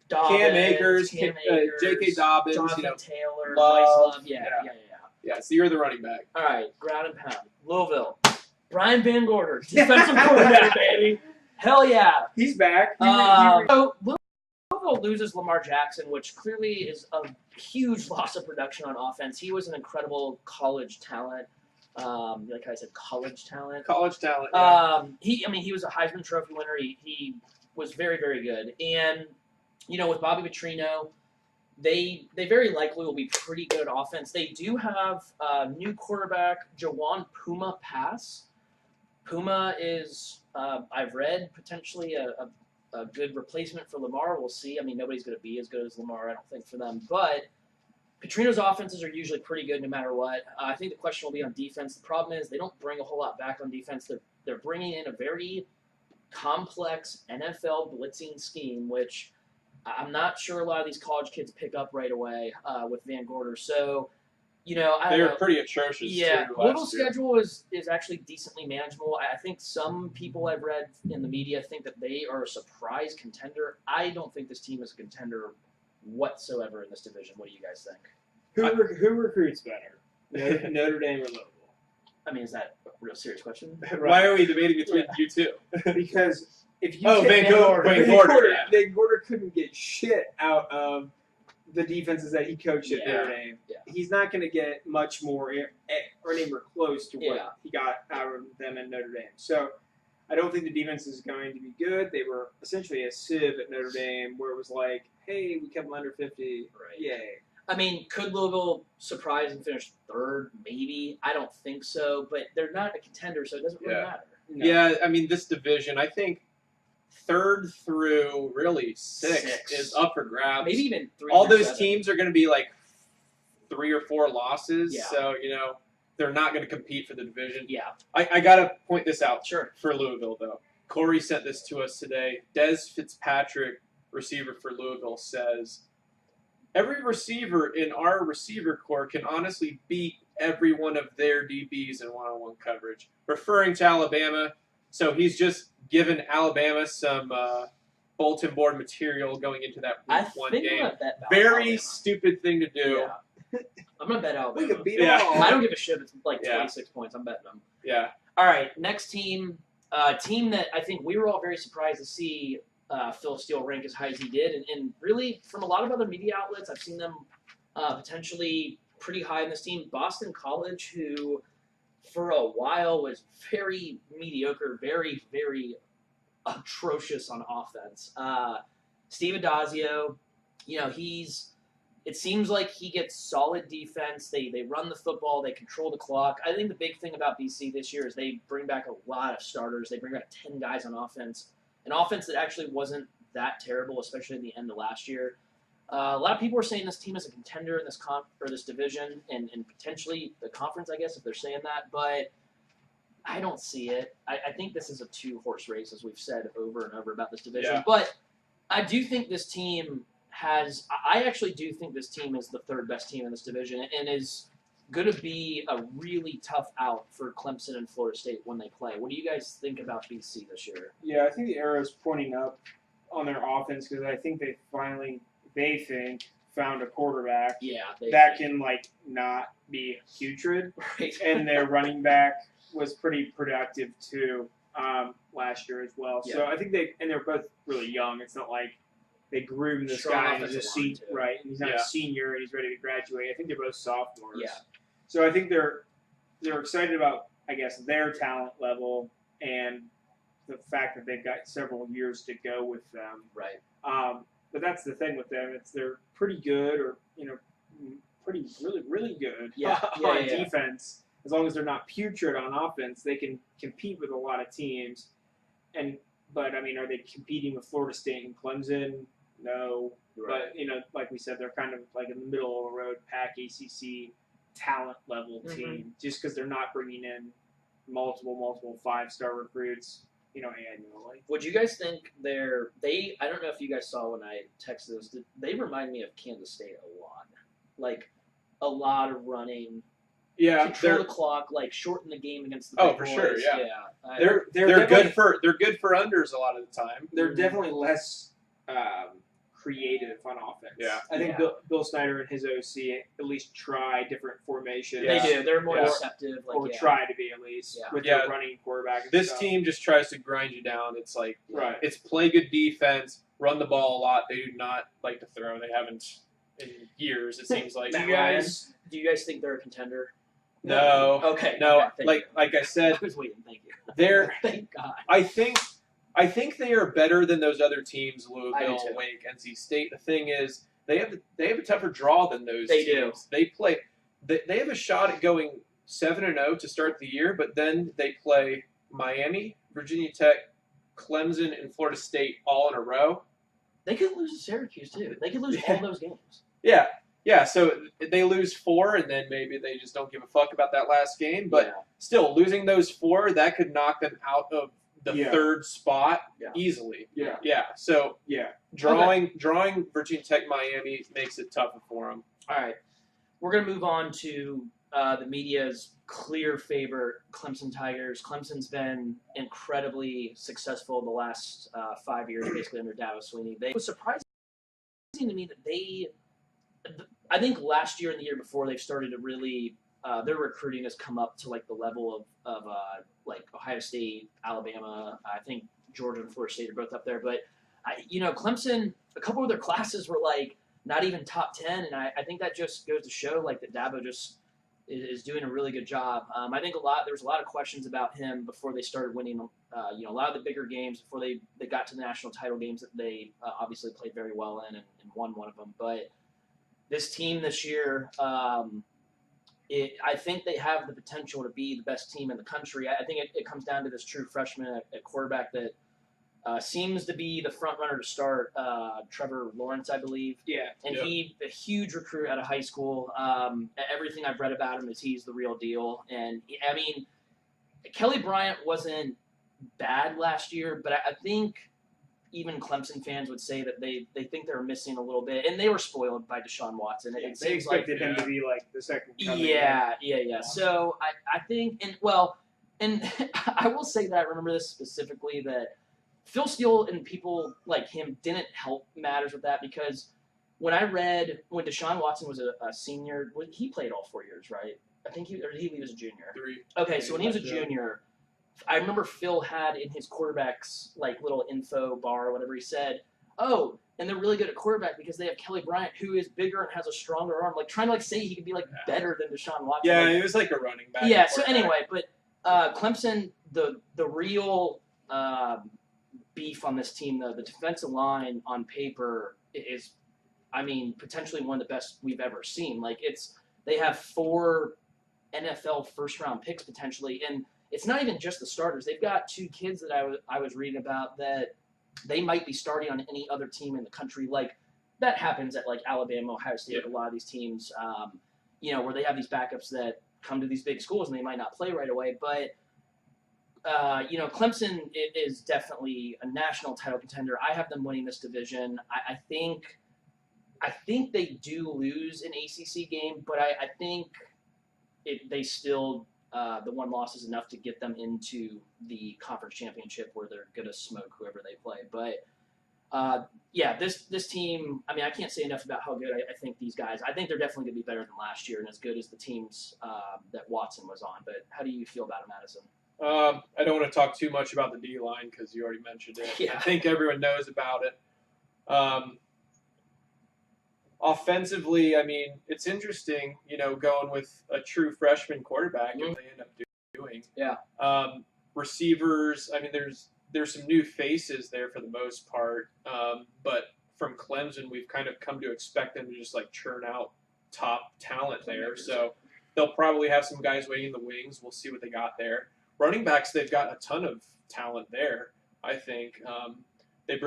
Dobbins, Cam Akers, Cam J.K. Dobbins, Jonathan Taylor, Love. Bryce Love. Yeah. Yeah, it's the year of the running back. All right, ground and pound. Louisville. Brian Van Gorder, defensive coordinator, baby. Hell yeah. he's back. So Louisville loses Lamar Jackson, which clearly is a huge loss of production on offense. He was an incredible college talent. Like I said, college talent. College talent. Yeah. He was a Heisman Trophy winner. He was very, very good. And, with Bobby Petrino, they very likely will be pretty good at offense. They do have new quarterback, Jawan Puma Pass. Puma is, I've read, potentially a good replacement for Lamar. We'll see. I mean, nobody's going to be as good as Lamar, I don't think, for them. But Petrino's offenses are usually pretty good no matter what. I think the question will be on defense. The problem is they don't bring a whole lot back on defense. They're bringing in a very complex NFL blitzing scheme, which I'm not sure a lot of these college kids pick up right away with Van Gorder. So, I don't They know. were pretty atrocious. Yeah, too, Louisville's last year. schedule is actually decently manageable. I think some people I've read in the media think that they are a surprise contender. I don't think this team is a contender whatsoever in this division. What do you guys think? Who recruits better, Notre Dame or Louisville? I mean, is that a real serious question? Why are we debating between you two? Because if you Oh, take Van Gorder, yeah. Van Gorder couldn't get shit out of the defenses that he coached at Yeah. Notre Dame. Yeah. He's not going to get much more or anywhere close to what Yeah. he got out of them in Notre Dame. So I don't think the defense is going to be good. They were essentially a sieve at Notre Dame where it was like, hey, we kept them under 50. Right. Yay. I mean, could Louisville surprise and finish third? Maybe. I don't think so, but they're not a contender, so it doesn't really Yeah. matter. No. Yeah, I mean, this division, I think third through really six is up for grabs. Maybe even 3 All through those 7. teams are going to be like 3 or 4 losses, Yeah. so they're not going to compete for the division. Yeah, I got to point this out sure. for Louisville though. Corey sent this to us today. Des Fitzpatrick, receiver for Louisville, says every receiver in our receiver corps can honestly beat every one of their DBs in one-on-one coverage, referring to Alabama. So he's just given Alabama some bulletin board material going into that I week 1 think I'm game. gonna bet Very Alabama. stupid thing to do. Yeah. I'm gonna bet We Alabama. could beat Yeah. them all. I don't give a shit if it's like Yeah. 26 points. I'm betting them. Yeah. All right, next team. Team that I think we were all very surprised to see Phil Steele rank as high as he did. And really, from a lot of other media outlets, I've seen them potentially pretty high in this team. Boston College, who for a while was very mediocre, very, very atrocious on offense. Steve Adazio, it seems like he gets solid defense. They run the football. They control the clock. I think the big thing about BC this year is they bring back a lot of starters. They bring back 10 guys on offense. An offense that actually wasn't that terrible, especially at the end of last year. A lot of people are saying this team is a contender in this division and potentially the conference, I guess, if they're saying that. But I don't see it. I think this is a 2-horse race, as we've said over and over about this division. Yeah. But I do think this team I actually do think this team is the third best team in this division and is going to be a really tough out for Clemson and Florida State when they play. What do you guys think about BC this year? Yeah, I think the arrow's pointing up on their offense because I think they finally, found a quarterback that can, not be putrid. Right. And their running back was pretty productive, too, last year as well. So Yeah. I think they're both really young. It's not like they groomed this Strong guy and he's a offensive line, too. right, and he's not Yeah. a senior and he's ready to graduate. I think they're both sophomores. Yeah. So I think they're excited about, I guess, their talent level and the fact that they've got several years to go with them. Right. But that's the thing with them; they're pretty good, or pretty really good on defense. As long as they're not putrid on offense, they can compete with a lot of teams. But are they competing with Florida State and Clemson? No. Right. But like we said, they're kind of like in the middle of the road Pac ACC talent level team, just because they're not bringing in multiple 5-star recruits, annually. Would you guys think I don't know if you guys saw when I texted those, they remind me of Kansas State a lot. Like a lot of running. Yeah, control the clock, like shorten the game against the big for boys. sure, yeah. They're good for unders a lot of the time. They're definitely less creative on offense. Yeah. I think Bill Snyder and his OC at least try different formations. They do. They're more receptive. Or try to be at least with their running quarterback. This team just tries to grind you down. It's like it's play good defense, run the ball a lot. They do not like to throw. They haven't in years. It seems like. Do you guys think they're a contender? No. Okay. No. Okay, like I said, I was waiting. Thank you. Thank God. I think they are better than those other teams, Louisville, too. Wake, NC State. The thing is, they have a tougher draw than those They teams. do. They play. They have a shot at going 7-0 to start the year, but then they play Miami, Virginia Tech, Clemson, and Florida State all in a row. They could lose to Syracuse too. They could lose all those games. Yeah. So they lose 4, and then maybe they just don't give a fuck about that last game. But still, losing those 4, that could knock them out of the third spot easily. Yeah. So drawing Virginia Tech, Miami makes it tougher for them. All right, we're gonna move on to the media's clear favorite, Clemson Tigers. Clemson's been incredibly successful the last 5 years, basically under Dabo Swinney. It was surprising to me that I think last year and the year before they've started to really their recruiting has come up to like the level of like Ohio State, Alabama. I think Georgia and Florida State are both up there. But Clemson, a couple of their classes were like not even top 10, and I think that just goes to show like that Dabo just is doing a really good job. I think there was a lot of questions about him before they started winning. A lot of the bigger games before they got to the national title games that they obviously played very well in and won one of them, but. This team this year, I think they have the potential to be the best team in the country. I think it comes down to this true freshman at quarterback that seems to be the front runner to start, Trevor Lawrence, I believe. Yeah. And he, a huge recruit out of high school. Everything I've read about him is he's the real deal. And, Kelly Bryant wasn't bad last year, but I think – even Clemson fans would say that they think they're missing a little bit, and they were spoiled by Deshaun Watson. They expected him to be like the second coming. Yeah. So I think, and I will say that I remember this specifically, that Phil Steele and people like him didn't help matters with that, because when Deshaun Watson was a senior, he played all 4 years, right? I think he was a junior. 3. Okay, so when he was a junior, I remember Phil had in his quarterback's like little info bar or whatever, he said, "Oh, and they're really good at quarterback because they have Kelly Bryant, who is bigger and has a stronger arm." Like trying to say he could be like better than Deshaun Watson. Yeah, he was like a running back. Yeah. So anyway, but Clemson, the real beef on this team, though, the defensive line on paper is, potentially one of the best we've ever seen. Like they have 4 NFL first-round picks potentially, and it's not even just the starters. They've got 2 kids that I was reading about that they might be starting on any other team in the country. Like that happens at like Alabama, Ohio State, a lot of these teams, where they have these backups that come to these big schools and they might not play right away. But Clemson is definitely a national title contender. I have them winning this division. I think they do lose an ACC game, but I think they still. The one loss is enough to get them into the conference championship where they're going to smoke whoever they play. But, this team, I can't say enough about how good I think these guys. I think they're definitely going to be better than last year and as good as the teams that Watson was on. But how do you feel about it, Madison? I don't want to talk too much about the D-line because you already mentioned it. Yeah. I think everyone knows about it. Offensively, it's interesting, going with a true freshman quarterback if they end up doing. Yeah. Receivers, there's there's some new faces there for the most part, but from Clemson, we've kind of come to expect them to just like churn out top talent there. So they'll probably have some guys waiting in the wings. We'll see what they got there. Running backs, they've got a ton of talent there. I think they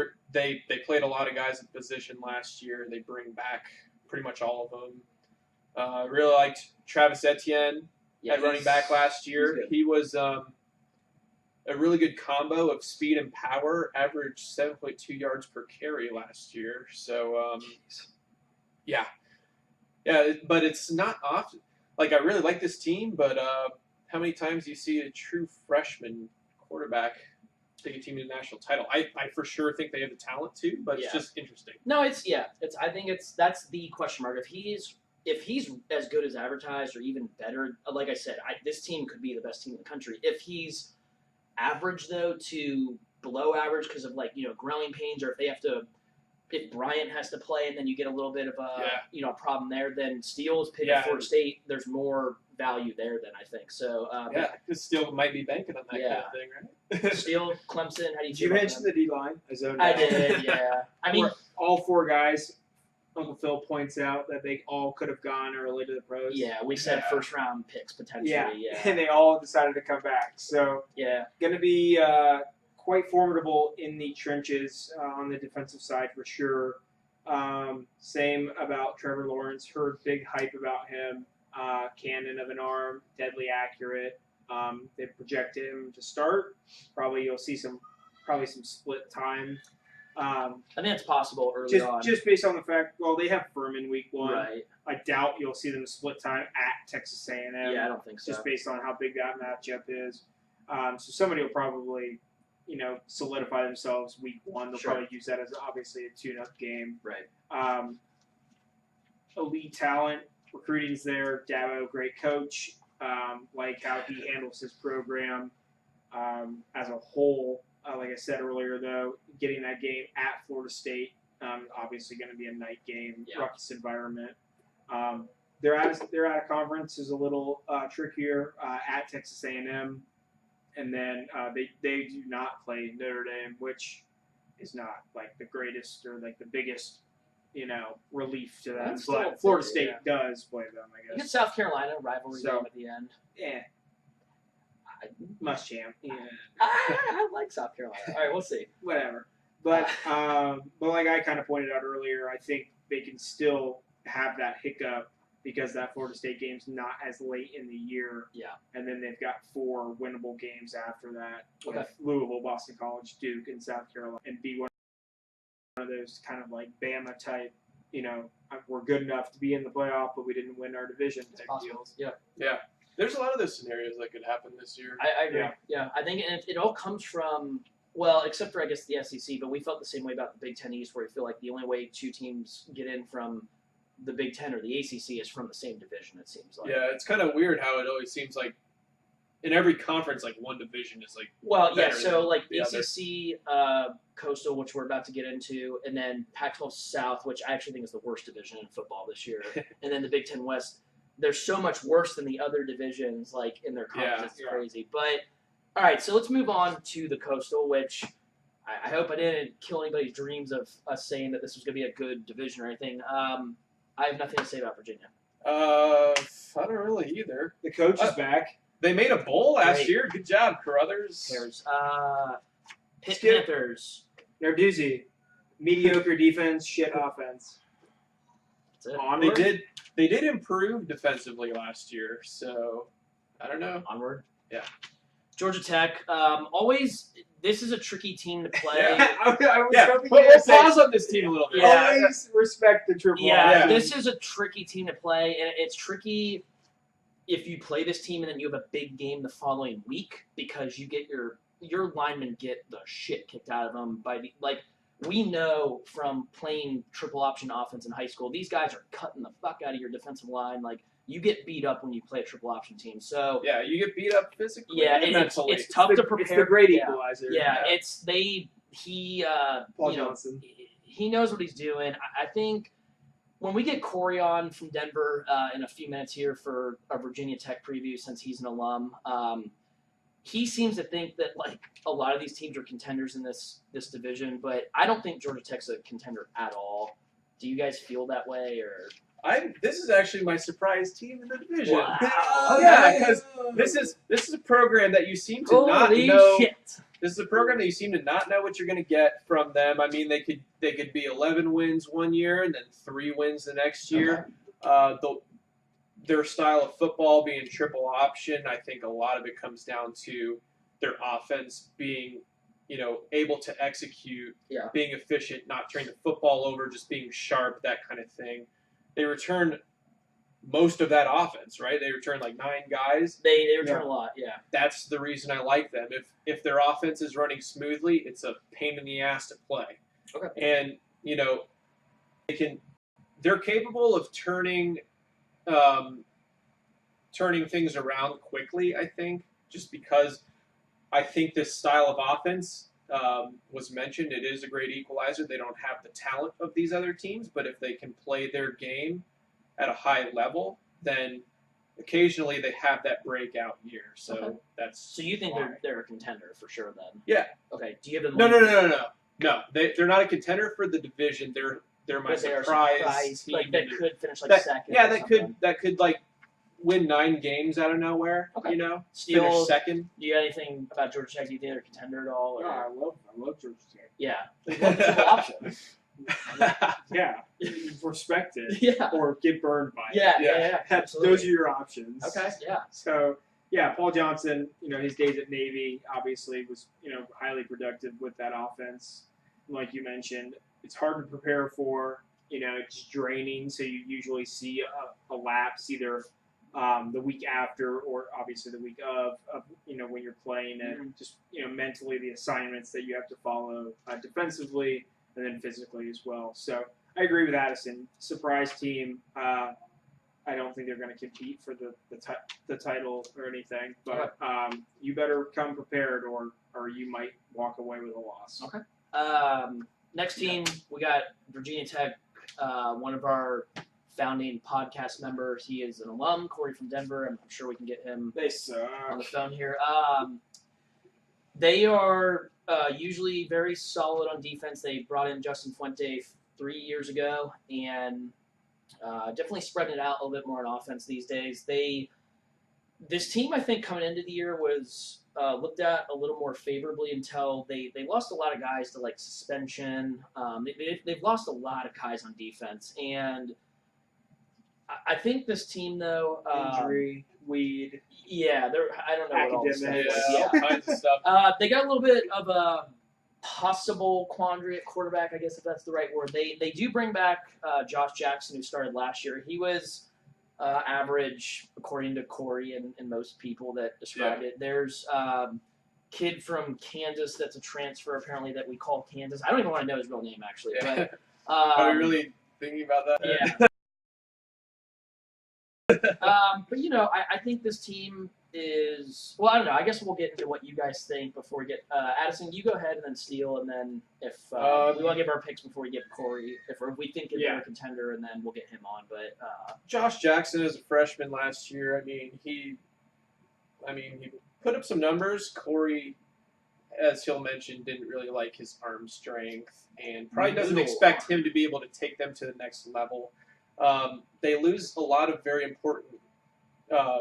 played a lot of guys in position last year. They bring back pretty much all of them. Really liked Travis Etienne at running back last year. He was a really good combo of speed and power. Averaged 7.2 yards per carry last year. So yeah, but it's not often. Like I really like this team, but how many times do you see a true freshman quarterback take a team to the national title? I for sure think they have the talent to, but it's just interesting. No, I think that's the question mark. If he's as good as advertised or even better, like I said, this team could be the best team in the country. If he's average though to below average because of growing pains, or if Bryant has to play and then you get a little bit of a problem there, then Steele's pick at Florida State, there's more value there than I think. So because Steele might be banking on that kind of thing, right? Steele, Clemson, how do you Did you mention the D line? I did, yeah. I mean, all four guys. Uncle Phil points out that they all could have gone early to the pros. Yeah, we said first round picks potentially. Yeah, and they all decided to come back. So going to be quite formidable in the trenches on the defensive side for sure. Same about Trevor Lawrence. Heard big hype about him. Cannon of an arm, deadly accurate. They project him to start. Probably you'll see some split time. I think it's possible early on. Just based on the fact, they have Furman week 1. Right. I doubt you'll see them split time at Texas A&M. Yeah, I don't think so. Just based on how big that matchup is. So somebody will probably, solidify themselves week 1. They'll probably use that as obviously a tune-up game. Right. Elite talent, recruiting's there. Dabo, great coach. Like how he handles his program as a whole. Like I said earlier, though, getting that game at Florida State, obviously going to be a night game, ruckus environment. They're out of conference is a little trickier at Texas A&M, and then they do not play Notre Dame, which is not like the greatest or like the biggest relief to them. But Florida State does play them, I guess. You get South Carolina rivalry game at the end. Yeah. Muschamp. Yeah. I like South Carolina. All right, we'll see. Whatever. But like I kind of pointed out earlier, I think they can still have that hiccup because that Florida State game's not as late in the year. Yeah. And then they've got 4 winnable games after that with Louisville, Boston College, Duke, and South Carolina, and be one of those kind of like Bama type, we're good enough to be in the playoff, but we didn't win our division type deals. Yeah. Yeah. There's a lot of those scenarios that could happen this year. I agree. Yeah, I think it all comes from, except for, I guess, the SEC, but we felt the same way about the Big Ten East, where we feel like the only way 2 teams get in from the Big Ten or the ACC is from the same division, it seems like. Yeah, it's kind of weird how it always seems like in every conference, like one division is like so like ACC, Coastal, which we're about to get into, and then Pac-12 South, which I actually think is the worst division in football this year, and then the Big Ten West. They're so much worse than the other divisions, like in their conference. It's crazy. But all right, so let's move on to the Coastal, which I hope I didn't kill anybody's dreams of us saying that this was going to be a good division or anything. I have nothing to say about Virginia. I don't really either. The coach is back. They made a bowl last year. Good job, Carruthers. Pitt Panthers. Narduzzi. Mediocre defense, shit offense. That's it. Onward? They did improve defensively last year, so I don't know. Onward. Yeah. Georgia Tech. Always, this is a tricky team to play. We'll pause on this team a little bit. Always respect the triple. This is a tricky team to play, and it's tricky if you play this team and then you have a big game the following week because you get your linemen get the shit kicked out of them by we know from playing triple option offense in high school, these guys are cutting the fuck out of your defensive line. Like, you get beat up when you play a triple option team. So yeah, you get beat up physically and mentally. It's tough to prepare. It's the great equalizer. Paul Johnson. He knows what he's doing. I think when we get Corey on from Denver in a few minutes here for a Virginia Tech preview, since he's an alum, he seems to think that like a lot of these teams are contenders in this division, but I don't think Georgia Tech's a contender at all. Do you guys feel that way, or? This is actually my surprise team in the division. Wow. Yeah, because this is a program that you seem to not Holy know. shit. This is a program that you seem to not know what you're going to get from them. I mean, they could be 11 wins one year and then 3 wins the next year. Their style of football being triple option, I think a lot of it comes down to their offense being, able to execute, being efficient, not turning the football over, just being sharp, that kind of thing. They return most of that offense, right? They return like 9 guys. They return a lot, yeah. That's the reason I like them. If their offense is running smoothly, it's a pain in the ass to play. Okay. And they're capable of turning things around quickly, I think, just because I think this style of offense was mentioned. It is a great equalizer. They don't have the talent of these other teams, but if they can play their game at a high level, then occasionally they have that breakout year. So So you think they're a contender for sure then? Yeah. Okay. Do you have them? No. They're not a contender for the division. They're my surprise team. Like that could finish like second. Yeah, that could like win 9 games out of nowhere. Okay. Finish second. Do you have anything about Georgia Tech? Do you think they're a contender at all? Or? No, I love Georgia Tech. Yeah. They love the option. Yeah, respect it. Yeah. Or get burned by it. Yeah. Those are your options. Okay. Yeah. So yeah, Paul Johnson, his days at Navy obviously was, highly productive with that offense. Like you mentioned, it's hard to prepare for. It's draining, so you usually see a lapse either the week after or obviously the week of when you're playing, and just mentally the assignments that you have to follow defensively and then physically as well. So I agree with Addison. Surprise team. I don't think they're going to compete for the title or anything, but you better come prepared or you might walk away with a loss. Okay. Next team, we got Virginia Tech, one of our founding podcast members. He is an alum, Corey from Denver. I'm sure we can get him on the phone here. They are usually very solid on defense. They brought in Justin Fuente 3 years ago and definitely spreading it out a little bit more on offense these days. This team, I think, coming into the year was looked at a little more favorably until they lost a lot of guys to like suspension. They've lost a lot of guys on defense, and I think this team though injury, weed. Yeah, I don't know what all this stuff is. All kinds of stuff. They got a little bit of a possible quandary at quarterback, I guess if that's the right word. They do bring back Josh Jackson, who started last year. He was average, according to Corey and most people that described it. There's kid from Kansas that's a transfer, apparently, that we call Kansas. I don't even want to know his real name, actually. Yeah. But, Are we really thinking about that? Yeah. But, I think this team is... Well, I don't know. I guess we'll get into what you guys think before we get... Addison, you go ahead and then Steele, and then if we want to give our picks before we get Corey, if we think they're a contender, and then we'll get him on. But Josh Jackson is a freshman last year. He put up some numbers. Corey, as he'll mention, didn't really like his arm strength and probably doesn't expect him to be able to take them to the next level. They lose a lot of very important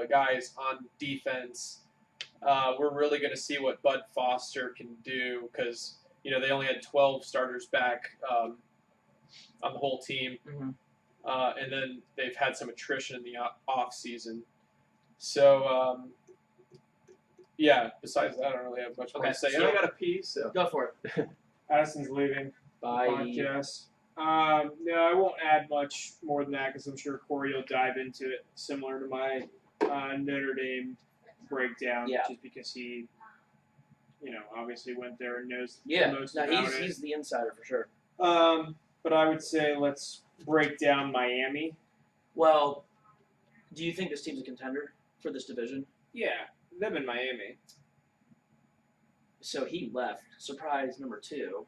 guys on defense. We're really going to see what Bud Foster can do because they only had 12 starters back on the whole team, and then they've had some attrition in the off season. So besides that, I don't really have much more to say. So I got a piece. So. Go for it. Addison's leaving. Bye. Podcast. No, I won't add much more than that because I'm sure Corey will dive into it, similar to my Notre Dame breakdown, just because he, obviously went there and knows the most about it. He's the insider for sure. But I would say let's break down Miami. Well, do you think this team's a contender for this division? Yeah, them in Miami. So he left. Surprise number 2.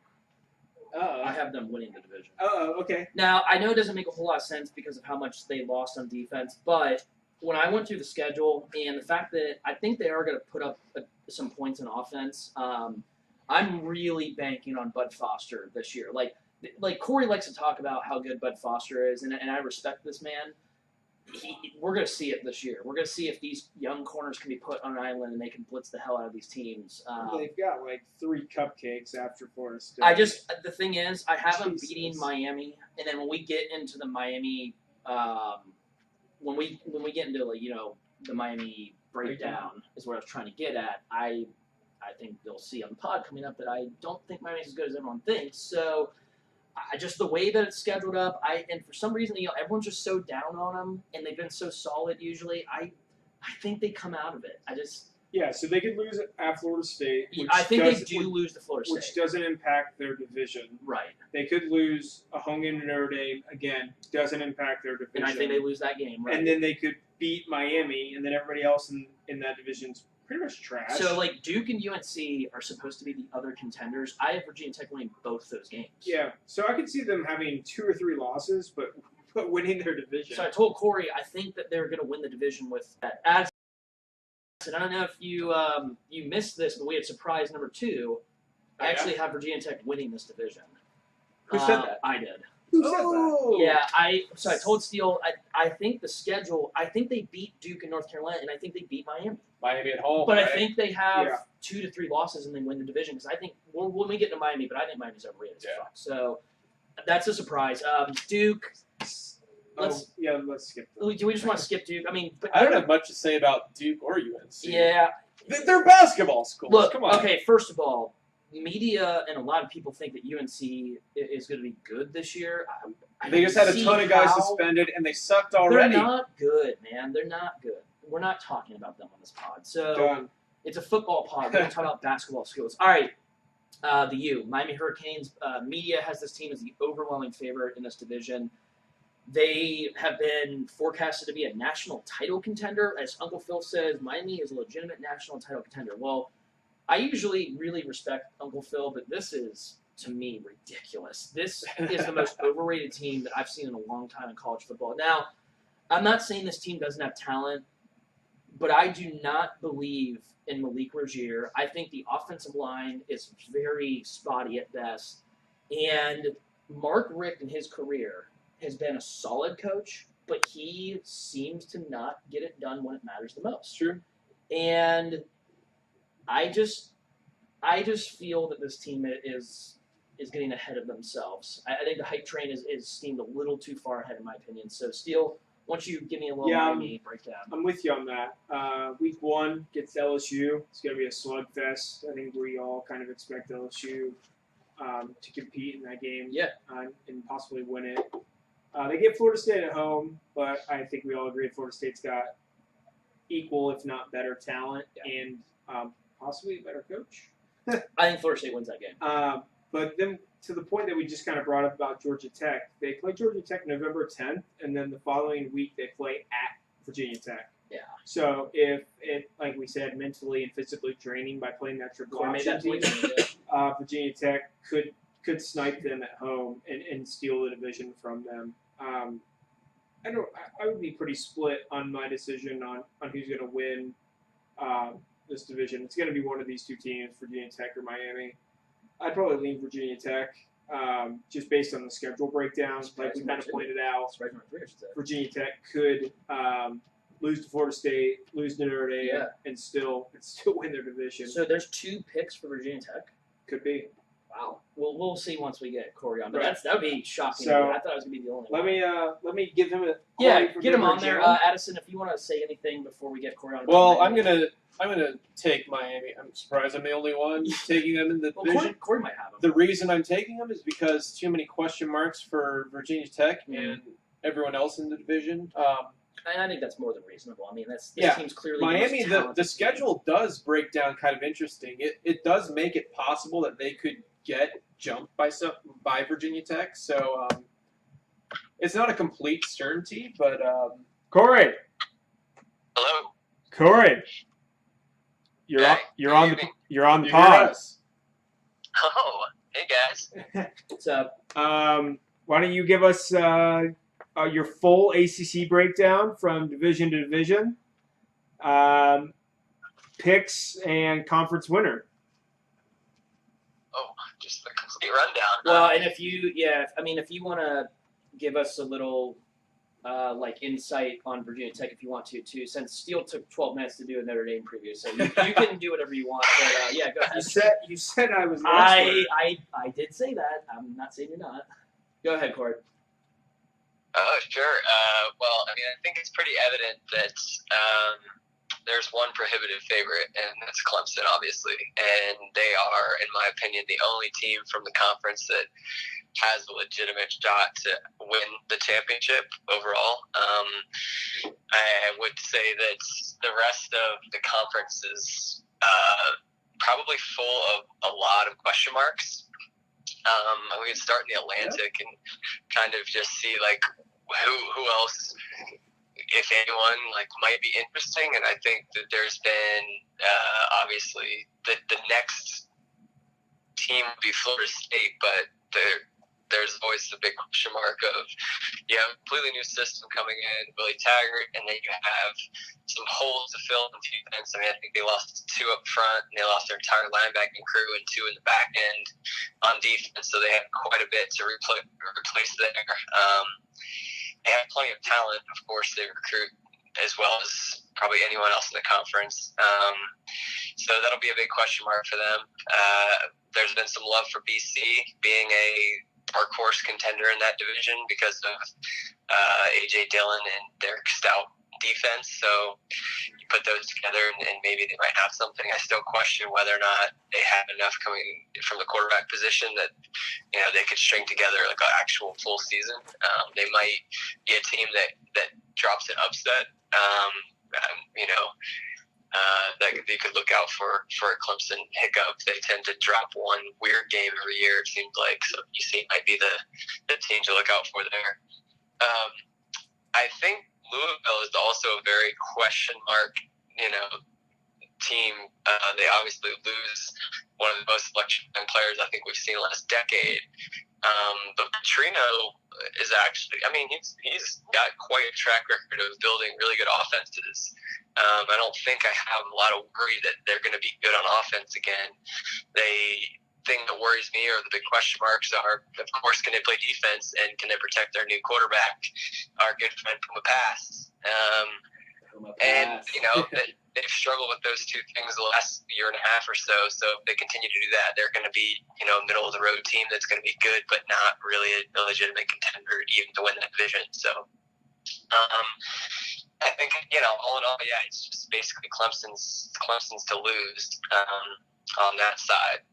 I have them winning the division. Oh, okay. Now, I know it doesn't make a whole lot of sense because of how much they lost on defense, but when I went through the schedule and the fact that I think they are going to put up some points in offense. I'm really banking on Bud Foster this year. Like Corey likes to talk about how good Bud Foster is, and I respect this man. We're going to see it this year. We're going to see if these young corners can be put on an island and they can blitz the hell out of these teams. They've got like 3 cupcakes after Florida State. The thing is, I have them beating Miami, and then when we get into the Miami, when we get into the Miami breakdown is what I was trying to get at. I think they'll see on the pod coming up that I don't think Miami's as good as everyone thinks. So. Just the way that it's scheduled up, and for some reason, everyone's just so down on them, and they've been so solid usually. I think they come out of it. So they could lose at Florida State. I think they do lose to Florida State, which doesn't impact their division. Right. They could lose a home game to Notre Dame. Again, doesn't impact their division. And I think they lose that game. Right. And then they could beat Miami, and then everybody else in that division's pretty much trash. So, Duke and UNC are supposed to be the other contenders. I have Virginia Tech winning both those games. Yeah, so I could see them having 2 or 3 losses, but winning their division. So I told Corey I think that they're going to win the division with that. And I don't know if you missed this, but we had surprise number 2. I actually have Virginia Tech winning this division. Who said that? I did. Who said that? Yeah, I told Steele, I think the schedule, I think they beat Duke and North Carolina, and I think they beat Miami. Miami at home. But right? I think they have 2 to 3 losses and they win the division, because I think, when we get to Miami, but I think Miami's overrated as fuck. So that's a surprise. Duke, let's skip that. Do we just want to skip Duke? I mean, but I don't have much to say about Duke or UNC. Yeah. They're basketball schools. Look, come on. Okay, first of all, media and a lot of people think that UNC is going to be good this year. They just had a ton of guys suspended, and they sucked already. They're not good, man. They're not good. We're not talking about them on this pod. So it's a football pod. We're going to talk about basketball schools. All right, the U, Miami Hurricanes. Media has this team as the overwhelming favorite in this division. They have been forecasted to be a national title contender. As Uncle Phil says, Miami is a legitimate national title contender. Well, I usually really respect Uncle Phil, but this is, to me, ridiculous. This is the most overrated team that I've seen in a long time in college football. Now, I'm not saying this team doesn't have talent, but I do not believe in Malik Rozier. I think the offensive line is very spotty at best. And Mark Richt in his career has been a solid coach, but he seems to not get it done when it matters the most. True. And I just feel that this team is getting ahead of themselves. I think the hype train is steamed a little too far ahead, in my opinion. So, Steele, why don't you give me a little Miami breakdown? I'm with you on that. Week 1 gets LSU. It's going to be a slugfest. I think we all kind of expect LSU to compete in that game and possibly win it. They get Florida State at home, but I think we all agree Florida State's got equal, if not better, talent and possibly a better coach. I think Florida State wins that game. But then to the point that we just kind of brought up about Georgia Tech, they play Georgia Tech November 10th, and then the following week they play at Virginia Tech. Yeah. So if it, like we said, mentally and physically draining by playing that triple option team, Virginia Tech could snipe them at home and steal the division from them. I would be pretty split on my decision on who's going to win this division. It's going to be one of these 2 teams, Virginia Tech or Miami. I'd probably lean Virginia Tech, just based on the schedule breakdowns. Like we kind of pointed out, Virginia Tech could lose to Florida State, lose to Notre Dame, and still win their division. So there's 2 picks for Virginia Tech? Could be. Wow. We'll see once we get Corey on. But that would be shocking. So, I thought I was going to be the only one. Let me give him a get him on there. Addison, if you want to say anything before we get Corey on. Well, I'm gonna take Miami. I'm surprised I'm the only one taking them in the division. Corey might have them. The reason I'm taking them is because too many question marks for Virginia Tech and everyone else in the division. And I think that's more than reasonable. I mean, this team's clearly Miami. The schedule does break down kind of interesting. It does make it possible that they could get jumped by Virginia Tech. So it's not a complete certainty, but Corey. Hello. Corey. You're on the pod. Oh, hey guys. What's up? Why don't you give us your full ACC breakdown from division to division? picks and conference winner. Oh, just the complete rundown. Well, and if you want to give us a little insight on Virginia Tech, if you want to too, since Steele took 12 minutes to do a Notre Dame preview, so you can do whatever you want. But yeah, go ahead. You said I was the expert. I did say that. I'm not saying you're not. Go ahead, Cord. Oh, sure. Well, I mean, I think it's pretty evident that there's one prohibitive favorite, and that's Clemson, obviously. And they are, in my opinion, the only team from the conference that has a legitimate shot to win the championship overall. I would say that the rest of the conference is probably full of a lot of question marks. We can start in the Atlantic and kind of just see who else, if anyone, might be interesting. And I think that there's been obviously the next team would be Florida State, but there's always the big question mark of you have a completely new system coming in, Willie Taggart, and then you have some holes to fill in defense. I mean, I think they lost 2 up front, and they lost their entire linebacking crew and 2 in the back end on defense, so they have quite a bit to replace there. They have plenty of talent. Of course, they recruit as well as probably anyone else in the conference. So that'll be a big question mark for them. There's been some love for BC being a dark horse contender in that division because of A.J. Dillon and their stout defense. So you put those together and maybe they might have something. I still question whether or not they have enough coming from the quarterback position that they could string together an actual full season. They might be a team that drops an upset. That they could look out for a Clemson hiccup. They tend to drop one weird game every year, it seems like. So UC might be the team to look out for there. I think Louisville is also a very question mark, team. They obviously lose one of the most electrifying players I think we've seen last decade. But Petrino is actually, he's got quite a track record of building really good offenses. I don't think I have a lot of worry that they're going to be good on offense again. The thing that worries me, or the big question marks, are, of course, can they play defense and can they protect their new quarterback, our good friend from the past? They've struggled with those two things the last year and a half or so. So if they continue to do that, they're going to be, a middle of the road team that's going to be good, but not really a legitimate contender even to win that division. So, I think, all in all, it's just basically Clemson's to lose on that side.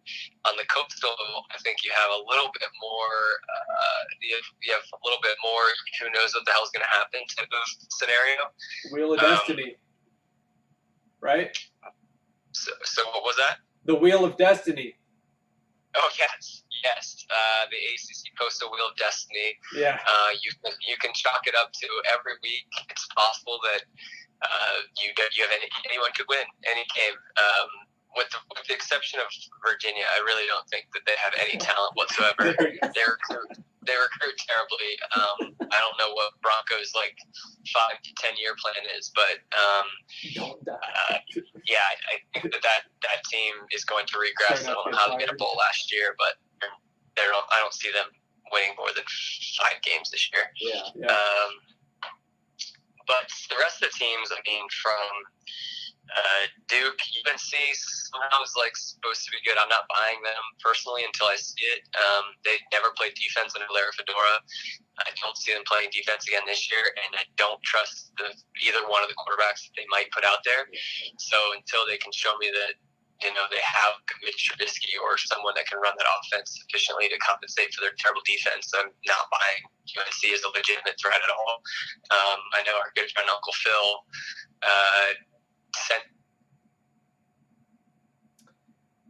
On the coastal, I think you have a little bit more. You have a little bit more. Who knows what the hell's going to happen type of scenario. Wheel of Destiny, right? So what was that? The Wheel of Destiny. Oh yes. The ACC Coastal Wheel of Destiny. Yeah. You can chalk it up to every week. It's possible that anyone could win any game. With the exception of Virginia, I really don't think that they have any talent whatsoever. They recruit terribly. I don't know what Broncos' 5 to 10 year plan is, but I think that team is going to regress. I don't know how they made a bowl last year, but I don't see them winning more than 5 games this year. Yeah. But the rest of the teams, from Duke, UNC somehow is supposed to be good. I'm not buying them personally until I see it. They never played defense under Larry Fedora. I don't see them playing defense again this year, and I don't trust either one of the quarterbacks that they might put out there. So until they can show me that they have Mitch Trubisky or someone that can run that offense sufficiently to compensate for their terrible defense, I'm not buying UNC as a legitimate threat at all. I know our good friend Uncle Phil sent.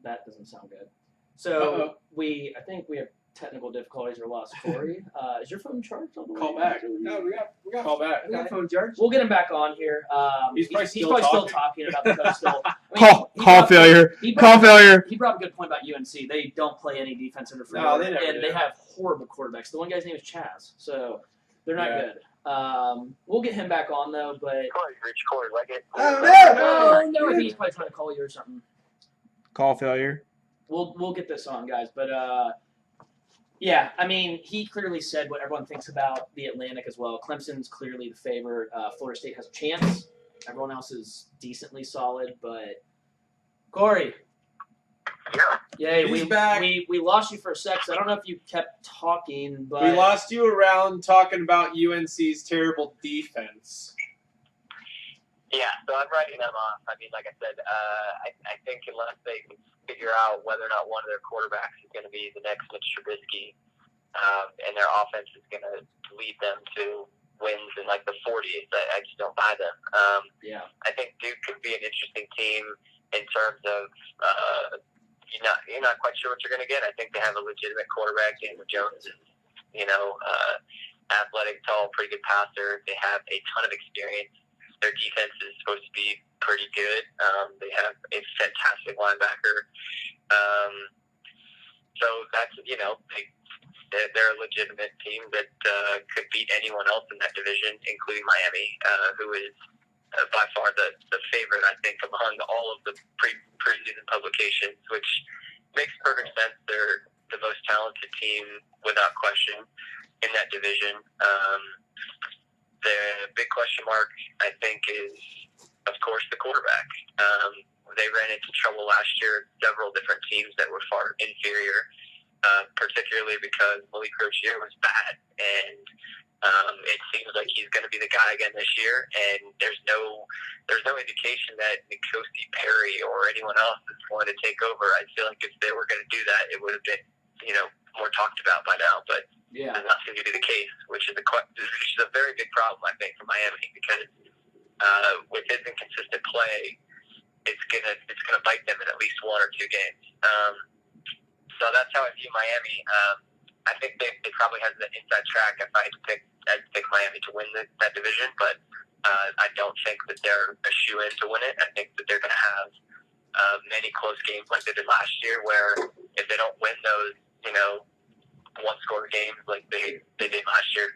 That doesn't sound good. So I think we have technical difficulties or lost Corey. Is your phone charged all the way? Call back. No, we got Call back. We got phone charge. We'll get him back on here. He's probably still talking about the coastal. Call failure. Call failure. He brought up a good point about UNC. They don't play any defense under No, Fedora, they never and do. they have horrible quarterbacks. The one guy's name is Chaz, so they're not good. We'll get him back on though, but Corey Leggett. Oh, no, I think he's probably trying to call you or something. Call failure. We'll get this on, guys. But yeah, I mean, he clearly said what everyone thinks about the Atlantic as well. Clemson's clearly the favorite. Florida State has a chance. Everyone else is decently solid, but Corey. Yay, He's back. We lost you for a sec, so I don't know if you kept talking, but We lost you around talking about UNC's terrible defense. Yeah, so I'm writing them off. I mean, like I said, I think unless they can figure out whether or not one of their quarterbacks is going to be the next Mitch Trubisky, and their offense is going to lead them to wins in like the 40s, I just don't buy them. yeah, I think Duke could be an interesting team in terms of you're not quite sure what you're going to get. I think they have a legitimate quarterback. Daniel Jones is, athletic, tall, pretty good passer. They have a ton of experience. Their defense is supposed to be pretty good. They have a fantastic linebacker. So that's, they're a legitimate team that could beat anyone else in that division, including Miami, who is by far the favorite, I think, among all of the preseason publications, which makes perfect sense. They're the most talented team, without question, in that division. The big question mark, I think, is, of course, the quarterback. They ran into trouble last year, several different teams that were far inferior, particularly because Malik Rozier was bad, and it seems like he's going to be the guy again this year, and there's no indication that N'Kosi Perry or anyone else is going to take over. I feel like if they were going to do that, it would have been, more talked about by now, but yeah. that's not going to be the case, which is a very big problem, I think, for Miami, because with his inconsistent play, it's gonna bite them in at least one or two games. So that's how I view Miami. I think they probably have the inside track. If I had to pick, I'd pick Miami to win that division, but I don't think that they're a shoe-in to win it. I think that they're going to have many close games like they did last year, where if they don't win those, one-score games like they did last year,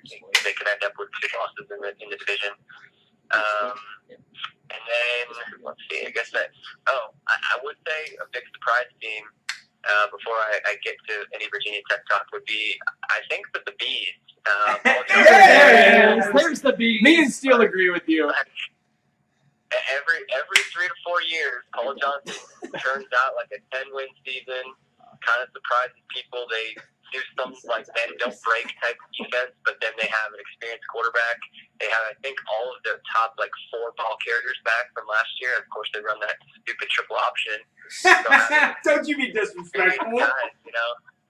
they could end up with 2 losses in the division. And then, let's see, I guess I would say a big surprise team, before I get to any Virginia Tech talk, would be, I think that the Bees. There's the beat. Me and Steele agree with you. Every 3 to 4 years, Paul Johnson turns out like a 10-win season, kind of surprises people. They do some like bend don't break type defense, but then they have an experienced quarterback. They have, I think, all of their top 4 ball carriers back from last year. Of course, they run that stupid triple option. So Don't you be disrespectful. guys,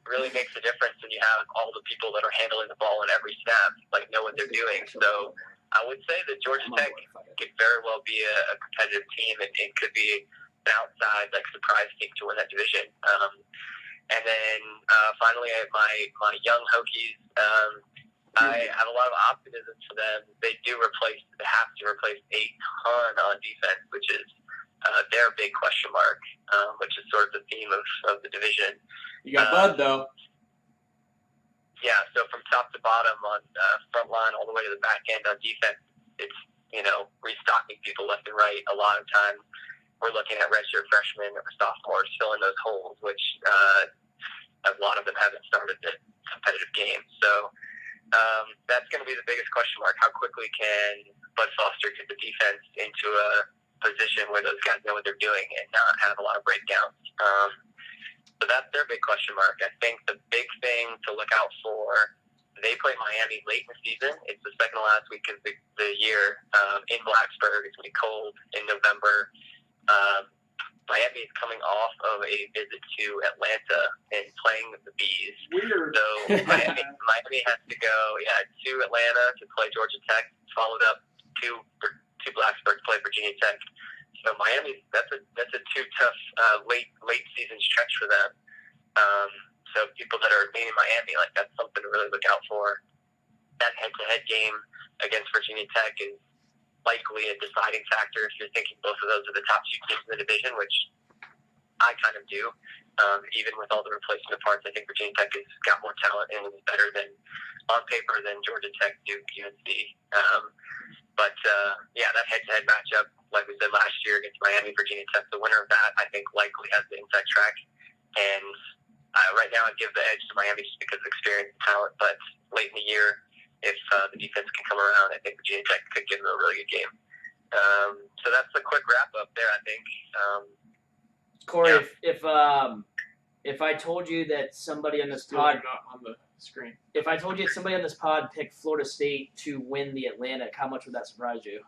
really makes a difference when you have all the people that are handling the ball in every snap, know what they're doing. So I would say that Georgia Tech could very well be a competitive team, and it could be an outside surprise team to win that division. And then finally, I have my young Hokies. I have a lot of optimism for them. They have to replace a ton on defense, which is their big question mark, which is sort of the theme of the division. You got Bud, though. Yeah, so from top to bottom on front line all the way to the back end on defense, it's, restocking people left and right. A lot of times we're looking at redshirt freshmen or sophomores filling those holes, which a lot of them haven't started the competitive games. So that's going to be the biggest question mark. How quickly can Bud Foster get the defense into a position where those guys know what they're doing and not have a lot of breakdowns? So that's their big question mark. I think the big thing to look out for, they play Miami late in the season. It's the second to last week of the year in Blacksburg. It's going to be cold in November. Miami is coming off of a visit to Atlanta and playing the Bees. Weird. So Miami has to go to Atlanta to play Georgia Tech, followed up to Blacksburg to play Virginia Tech. So Miami, that's a too tough late season stretch for them. So people that are leaning Miami, that's something to really look out for. That head-to-head game against Virginia Tech is likely a deciding factor if you're thinking both of those are the top 2 teams in the division, which I kind of do. Even with all the replacement parts, I think Virginia Tech has got more talent and is better than on paper than Georgia Tech, Duke, UNC. Yeah, that head-to-head matchup, like we said last year against Miami, Virginia Tech, the winner of that, I think likely has the inside track. And right now, I'd give the edge to Miami just because of experience and talent. But late in the year, if the defense can come around, I think Virginia Tech could give them a really good game. So that's a quick wrap up there, I think. Corey, if I told you that somebody on this pod not on the screen. If I told you that somebody on this pod picked Florida State to win the Atlantic, how much would that surprise you?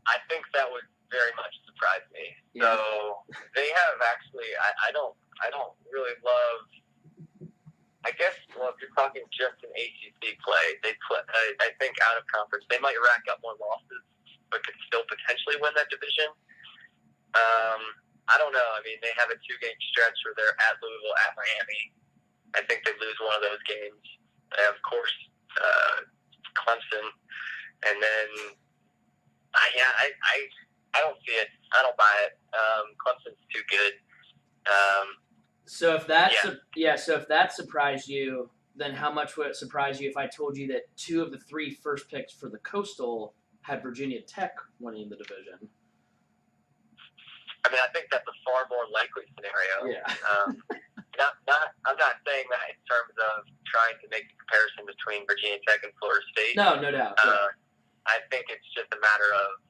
I think that would very much surprise me. Yeah. So they have actually. I don't really love. I guess, well, if you're talking just an ACC play, I think out of conference, they might rack up more losses, but could still potentially win that division. I don't know. I mean, they have a 2-game stretch where they're at Louisville, at Miami. I think they lose one of those games. They have, of course, Clemson. And then, I don't see it. I don't buy it. Clemson's too good. So if that surprised you, then how much would it surprise you if I told you that 2 of the 3 first picks for the Coastal had Virginia Tech winning the division? I mean, I think that's a far more likely scenario. Yeah. I'm not saying that in terms of trying to make a comparison between Virginia Tech and Florida State. No doubt. I think it's just a matter of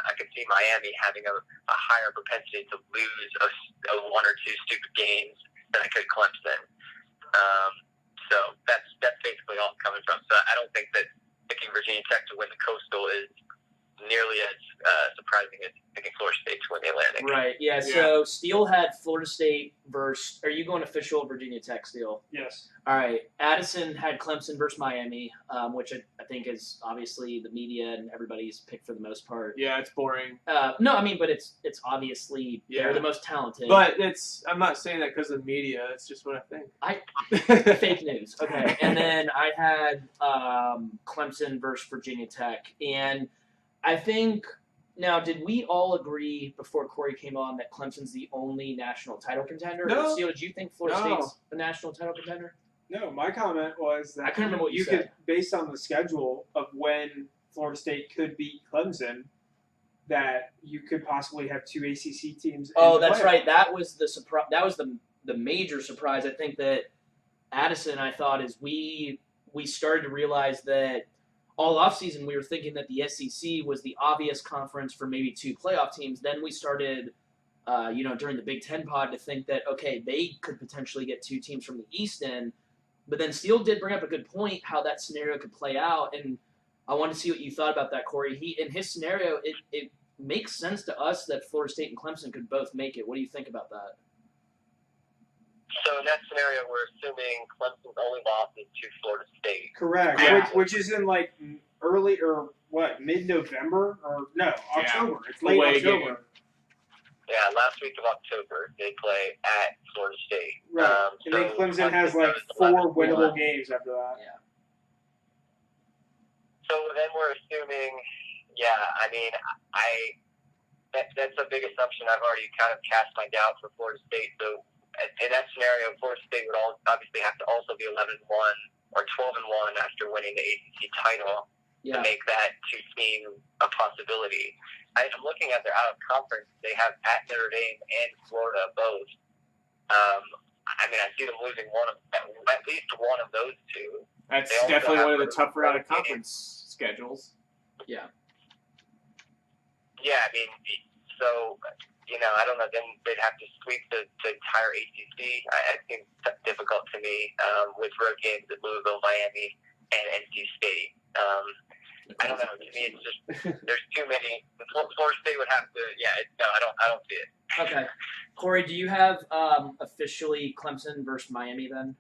I could see Miami having a higher propensity to lose a 1 or 2 stupid games than I could Clemson. So that's basically all I'm coming from. So I don't think that picking Virginia Tech to win the Coastal is nearly as surprising as picking Florida State to win the Atlantic. Right, yeah. So Steele had Florida State versus – are you going official Virginia Tech, Steele? Yes. All right. Addison had Clemson versus Miami, which I think is obviously the media and everybody's pick for the most part. Yeah, it's boring. No, I mean, but it's obviously they're the most talented. But I'm not saying that because of the media. It's just what I think. Fake news. Okay. And then I had Clemson versus Virginia Tech. And I think – now, did we all agree before Corey came on that Clemson's the only national title contender? No. Steele, did you think Florida No. State's a national title contender? No, my comment was that I couldn't remember what you could, said. based on the schedule of when Florida State could beat Clemson, that you could possibly have 2 ACC teams. Oh, that's right. That was the surprise. That was the major surprise. I think that Addison, I thought, is we started to realize that all offseason we were thinking that the SEC was the obvious conference for maybe 2 playoff teams. Then we started, during the Big Ten pod to think that, okay, they could potentially get 2 teams from the East in. But then Steele did bring up a good point how that scenario could play out, and I wanted to see what you thought about that, Corey. In his scenario, it makes sense to us that Florida State and Clemson could both make it. What do you think about that? So in that scenario, we're assuming Clemson's only loss is to Florida State. Correct. Yeah. Which is in like early or mid-November or no, October. It's late Away October. game. Yeah, last week of October, they play at Florida State. Right. And then Clemson has like 4 winnable games after that. Yeah. So then we're assuming, that's a big assumption. I've already kind of cast my doubt for Florida State. So in that scenario, Florida State would obviously have to also be 11-1 or 12-1 after winning the ACC title to make that to seem a possibility. I'm looking at their out-of-conference. They have at Notre Dame and Florida both. I see them losing at least one of those 2. That's They also definitely have one of the tougher road out-of-conference schedules. Yeah. Yeah, so, I don't know. Then they'd have to sweep the entire ACC. I think that's difficult to me with road games at Louisville, Miami, and NC State. I don't know. To me, it's just there's too many. Florida State would have to. I don't see it. Okay. Corey, do you have officially Clemson versus Miami then?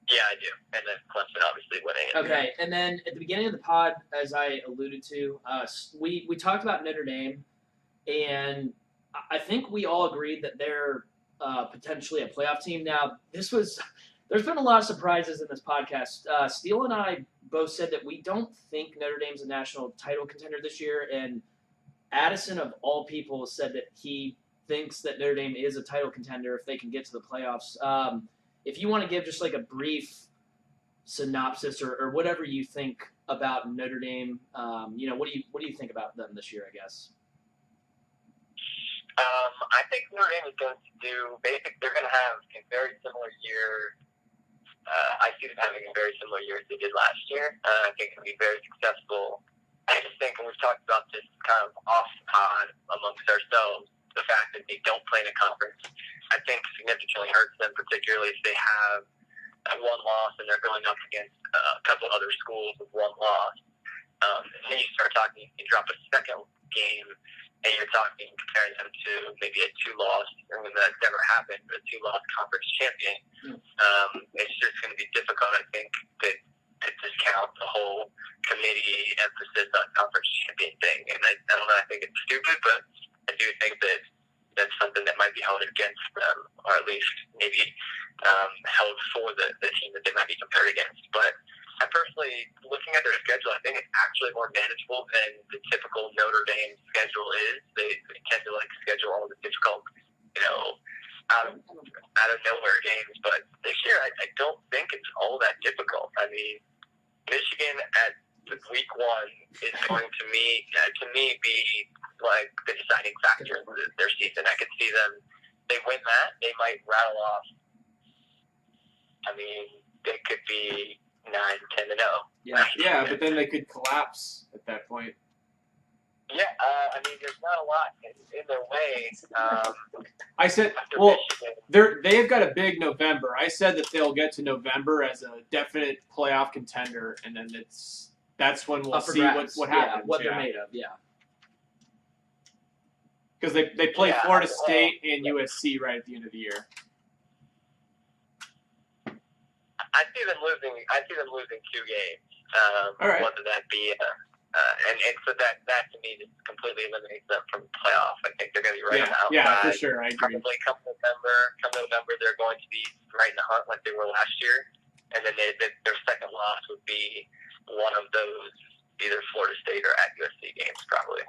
Yeah, I do. And then Clemson obviously winning it. Okay. And then at the beginning of the pod, as I alluded to, we talked about Notre Dame, and I think we all agreed that they're potentially a playoff team. Now, there's been a lot of surprises in this podcast. Steele and I both said that we don't think Notre Dame's a national title contender this year, and Addison, of all people, said that he thinks that Notre Dame is a title contender if they can get to the playoffs. If you want to give just like a brief synopsis or whatever you think about Notre Dame, what do you think about them this year, I guess? I think Notre Dame is going to do they're going to have a very similar year. I see them having a very similar year as they did last year. I think it'll be very successful. I just think, and we've talked about this kind of off pod amongst ourselves, the fact that they don't play in a conference, I think significantly hurts them, particularly if they have one loss and they're going up against a couple other schools with one loss. And then you start talking, you drop a second game, and you're comparing them to maybe a 2-loss, I mean, that's never happened, but a 2-loss conference champion. It's just going to be difficult, I think, to discount the whole committee emphasis on conference champion thing. And I don't know, I think it's stupid, but I do think that that's something that might be held against them, or at least maybe held for the team that they might be compared against. But I personally, looking at their schedule, I think it's actually more manageable than the typical Notre Dame schedule is. They tend to schedule all the difficult, out of nowhere games. But this year, I don't think it's all that difficult. I mean, Michigan at week 1 is going to me be like the deciding factor in their season. I could see them. They win that, they might rattle off. I mean, they could be 9-10-0. Yeah, but then they could collapse at that point. Yeah, I mean, there's not a lot in their way. I said, they've got a big November. I said that they'll get to November as a definite playoff contender, and then that's when we'll see what happens. What they're made of, Because they play Florida State and USC right at the end of the year. I see them losing 2 games. All right. Whether that be, and so that to me just completely eliminates them from playoff. I think they're going to be right on the outside. Yeah, for sure. I agree. Probably come November, they're going to be right in the hunt like they were last year, and then their second loss would be one of those either Florida State or at USC games, probably.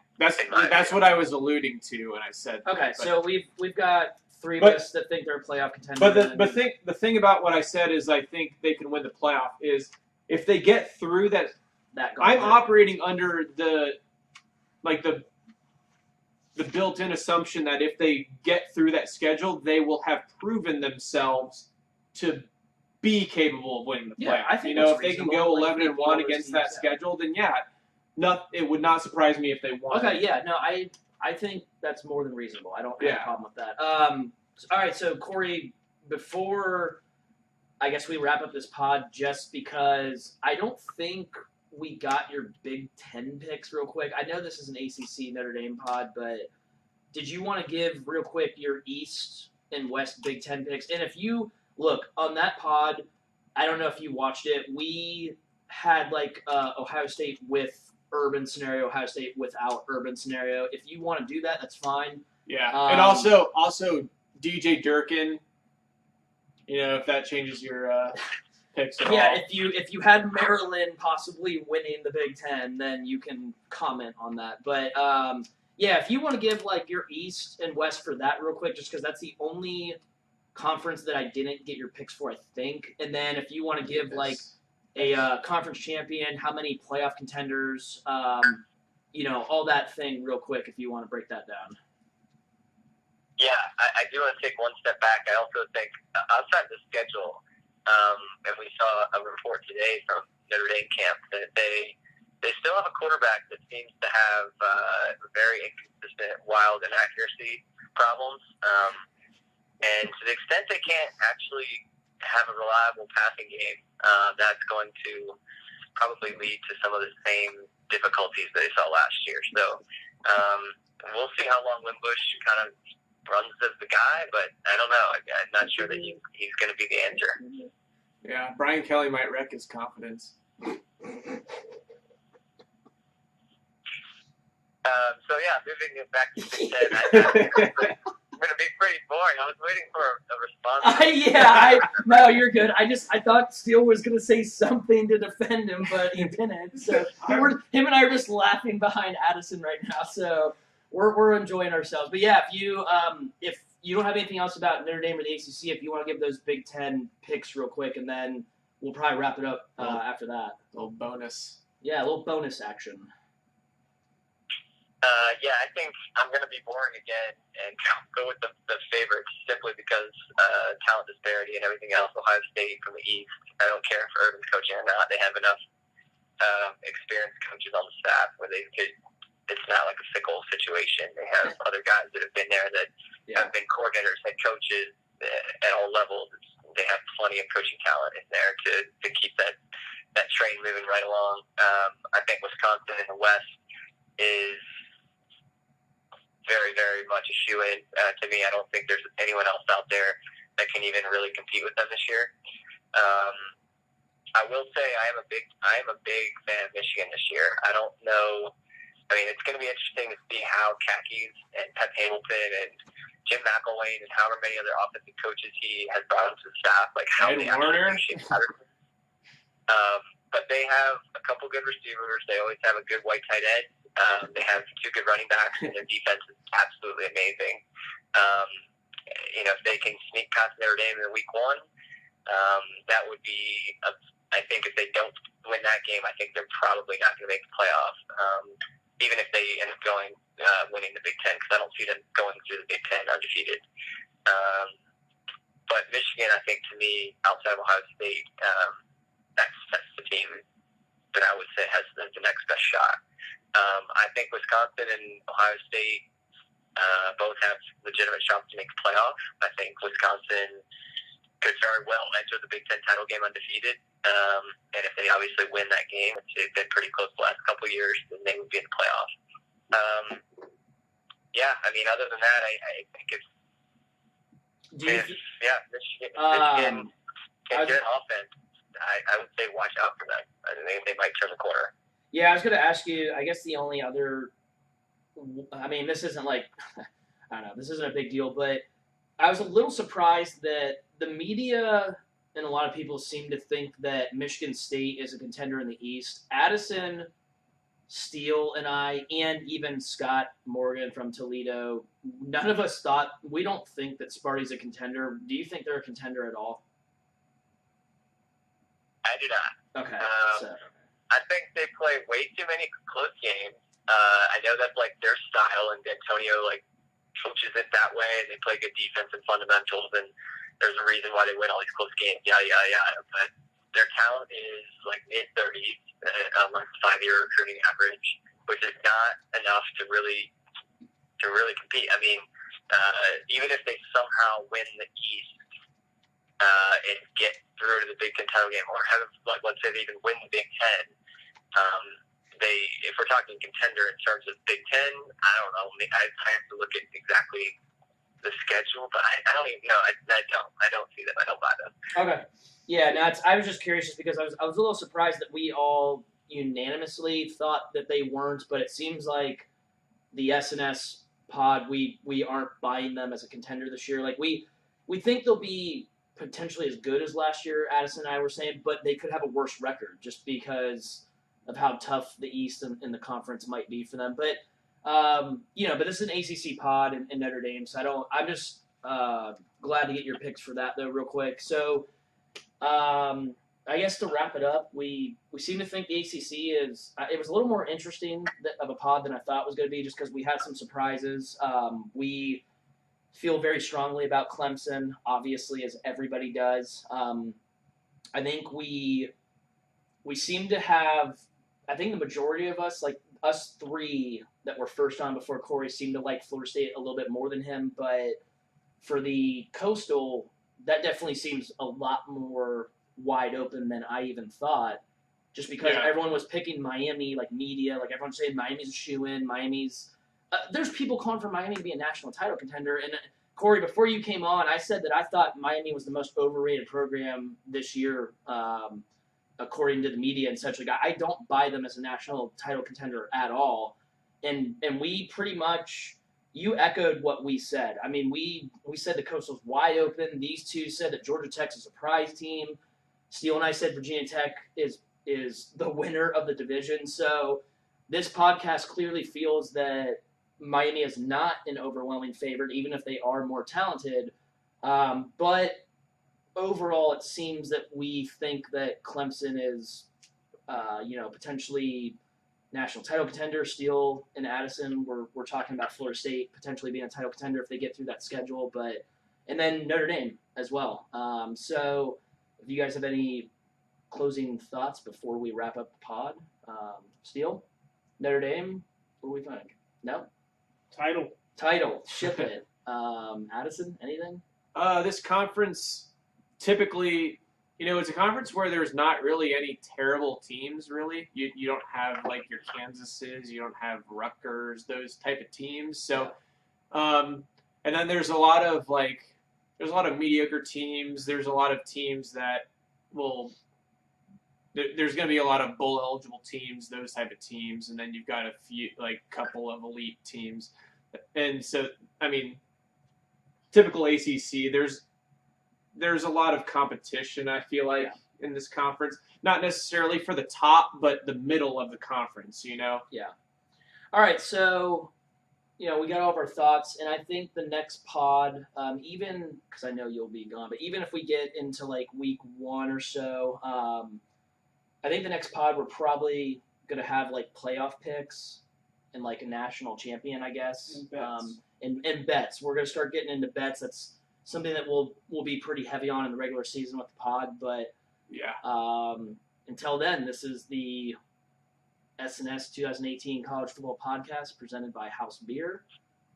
That's what I was alluding to when I said. Okay, so we've got 3 of us that think they're a playoff contender. But the thing about what I said is I think they can win the playoff is if they get through that. I'm operating under the built-in assumption that if they get through that schedule, they will have proven themselves to be capable of winning the playoff. I think if they can go 11-1 against that schedule, then it would not surprise me if they won. Okay, I think that's more than reasonable. I don't have a problem with that. All right, so Corey, before I guess we wrap up this pod, just because I don't think we got your Big Ten picks real quick. I know this is an ACC Notre Dame pod, but did you want to give real quick your East and West Big Ten picks? And if you look on that pod, I don't know if you watched it. We had Ohio State with urban scenario, Ohio State without urban scenario. If you want to do that, that's fine. Yeah, and also DJ Durkin. If that changes your picks at all. Yeah, if you had Maryland possibly winning the Big Ten, then you can comment on that. But if you want to give your East and West for that real quick, just because that's the only conference that I didn't get your picks for, I think. And then if you want to give a conference champion, how many playoff contenders, all that thing real quick if you want to break that down. Yeah, I do want to take one step back. I also think outside the schedule, and we saw a report today from Notre Dame camp that they still have a quarterback that seems to have very inconsistent, wild inaccuracy problems. And to the extent they can't actually have a reliable passing game, that's going to probably lead to some of the same difficulties that they saw last year. So we'll see how long Wimbush kind of runs as the guy, but I don't know. I'm not sure that he's going to be the answer. Yeah, Brian Kelly might wreck his confidence. Moving it back to Big Ten, I'm going to be pretty boring. I was waiting for a response. No, you're good. I thought Steele was going to say something to defend him, but he didn't. So him and I are just laughing behind Addison right now. So we're enjoying ourselves. But yeah, if you don't have anything else about Notre Dame or the ACC, if you want to give those Big Ten picks real quick, and then we'll probably wrap it up after that. Little bonus. Yeah, a little bonus action. Yeah, I think I'm going to be boring again and go with the favorites simply because talent disparity and everything else. Ohio State from the East. I don't care if Urban's coaching or not. They have enough experienced coaches on the staff where they could. It's not like a fickle situation. They have other guys that have been there that have been coordinators, head coaches at all levels. They have plenty of coaching talent in there to keep that train moving right along. I think Wisconsin in the West is very, very much a shoe-in to me. I don't think there's anyone else out there that can even really compete with them this year. I will say I am a big fan of Michigan this year. I don't know. I mean, it's going to be interesting to see how Khakis and Pep Hamilton and Jim McElwain and however many other offensive coaches he has brought onto the staff, like how they actually shape patterns. But they have a couple good receivers. They always have a good white tight end. They have 2 good running backs, and their defense is absolutely amazing. If they can sneak past Notre Dame in week 1, that would be I think if they don't win that game, I think they're probably not going to make the playoff. Even if they end up winning the Big Ten, because I don't see them going through the Big Ten undefeated. But Michigan, I think, to me, outside of Ohio State, that's the team that I would say has the next best shot. I think Wisconsin and Ohio State both have legitimate shots to make the playoff. I think Wisconsin could very well enter the Big Ten title game undefeated. And if they obviously win that game, it's been pretty close the last couple of years, then they would be in the playoff. Other than that, I think Michigan can get an offense. I would say watch out for them. I think they might turn the corner. Yeah, I was going to ask you, I guess the only other, this isn't like, I don't know, this isn't a big deal, but I was a little surprised that the media and a lot of people seem to think that Michigan State is a contender in the East. Addison, Steele, and I, and even Scott Morgan from Toledo, none of us we don't think that Sparty's a contender. Do you think they're a contender at all? I do not. Okay. I think they play way too many close games. I know that's like their style, and Antonio coaches it that way, and they play good defense and fundamentals, and there's a reason why they win all these close games. Yeah. But their talent is like mid-30s on like 5-year recruiting average, which is not enough to really compete. Even if they somehow win the East and get through to the Big Ten title game, or let's say they even win the Big Ten, if we're talking contender in terms of Big Ten, I don't know. I have to look at exactly the schedule, but I don't even know. I don't see them. I don't buy them. Okay. Yeah, no, I was just curious just because I was a little surprised that we all unanimously thought that they weren't, but it seems like the SNS pod, we aren't buying them as a contender this year. Like we think they'll be potentially as good as last year, Addison and I were saying, but they could have a worse record just because of how tough the East and the conference might be for them. But but this is an ACC pod in Notre Dame, so I'm just glad to get your picks for that though, real quick. So, I guess to wrap it up, we seem to think the ACC is. It was a little more interesting of a pod than I thought it was going to be, just because we had some surprises. We feel very strongly about Clemson, obviously, as everybody does. I think we seem to have. I think the majority of us, like us 3 that were first on before Corey, seem to like Florida State a little bit more than him. But for the Coastal, that definitely seems a lot more wide open than I even thought. Just because everyone was picking Miami, like media, like everyone's saying Miami's a shoe-in. There's people calling for Miami to be a national title contender. And Corey, before you came on, I said that I thought Miami was the most overrated program this year. According to the media and such, I don't buy them as a national title contender at all. And we pretty much, you echoed what we said. We said the Coastal's wide open. These 2 said that Georgia Tech's a surprise team. Steele and I said Virginia Tech is the winner of the division. So this podcast clearly feels that Miami is not an overwhelming favorite, even if they are more talented. But overall, it seems that we think that Clemson is, potentially national title contender. Steele and Addison, we're talking about Florida State potentially being a title contender if they get through that schedule. And then Notre Dame as well. So if you guys have any closing thoughts before we wrap up the pod, Steele, Notre Dame, what do we think? No? Title, ship it. Addison, anything? This conference typically, it's a conference where there's not really any terrible teams. Really, you don't have like your Kansases, you don't have Rutgers, those type of teams. So, and then there's a lot of mediocre teams. There's a lot of teams that will. There's going to be a lot of bowl eligible teams, those type of teams, and then you've got a few couple of elite teams, and so typical ACC. There's a lot of competition, I feel like, in this conference. Not necessarily for the top, but the middle of the conference, Yeah. All right, so, we got all of our thoughts, and I think the next pod, even, because I know you'll be gone, but even if we get into, week 1 or so, I think the next pod we're probably going to have, playoff picks and, a national champion, I guess. And bets. And bets. We're going to start getting into bets. That's something that we'll be pretty heavy on in the regular season with the pod. But until then, this is the SNS 2018 College Football Podcast presented by House Beer.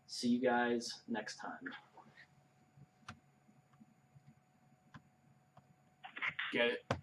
See you guys next time. Get it.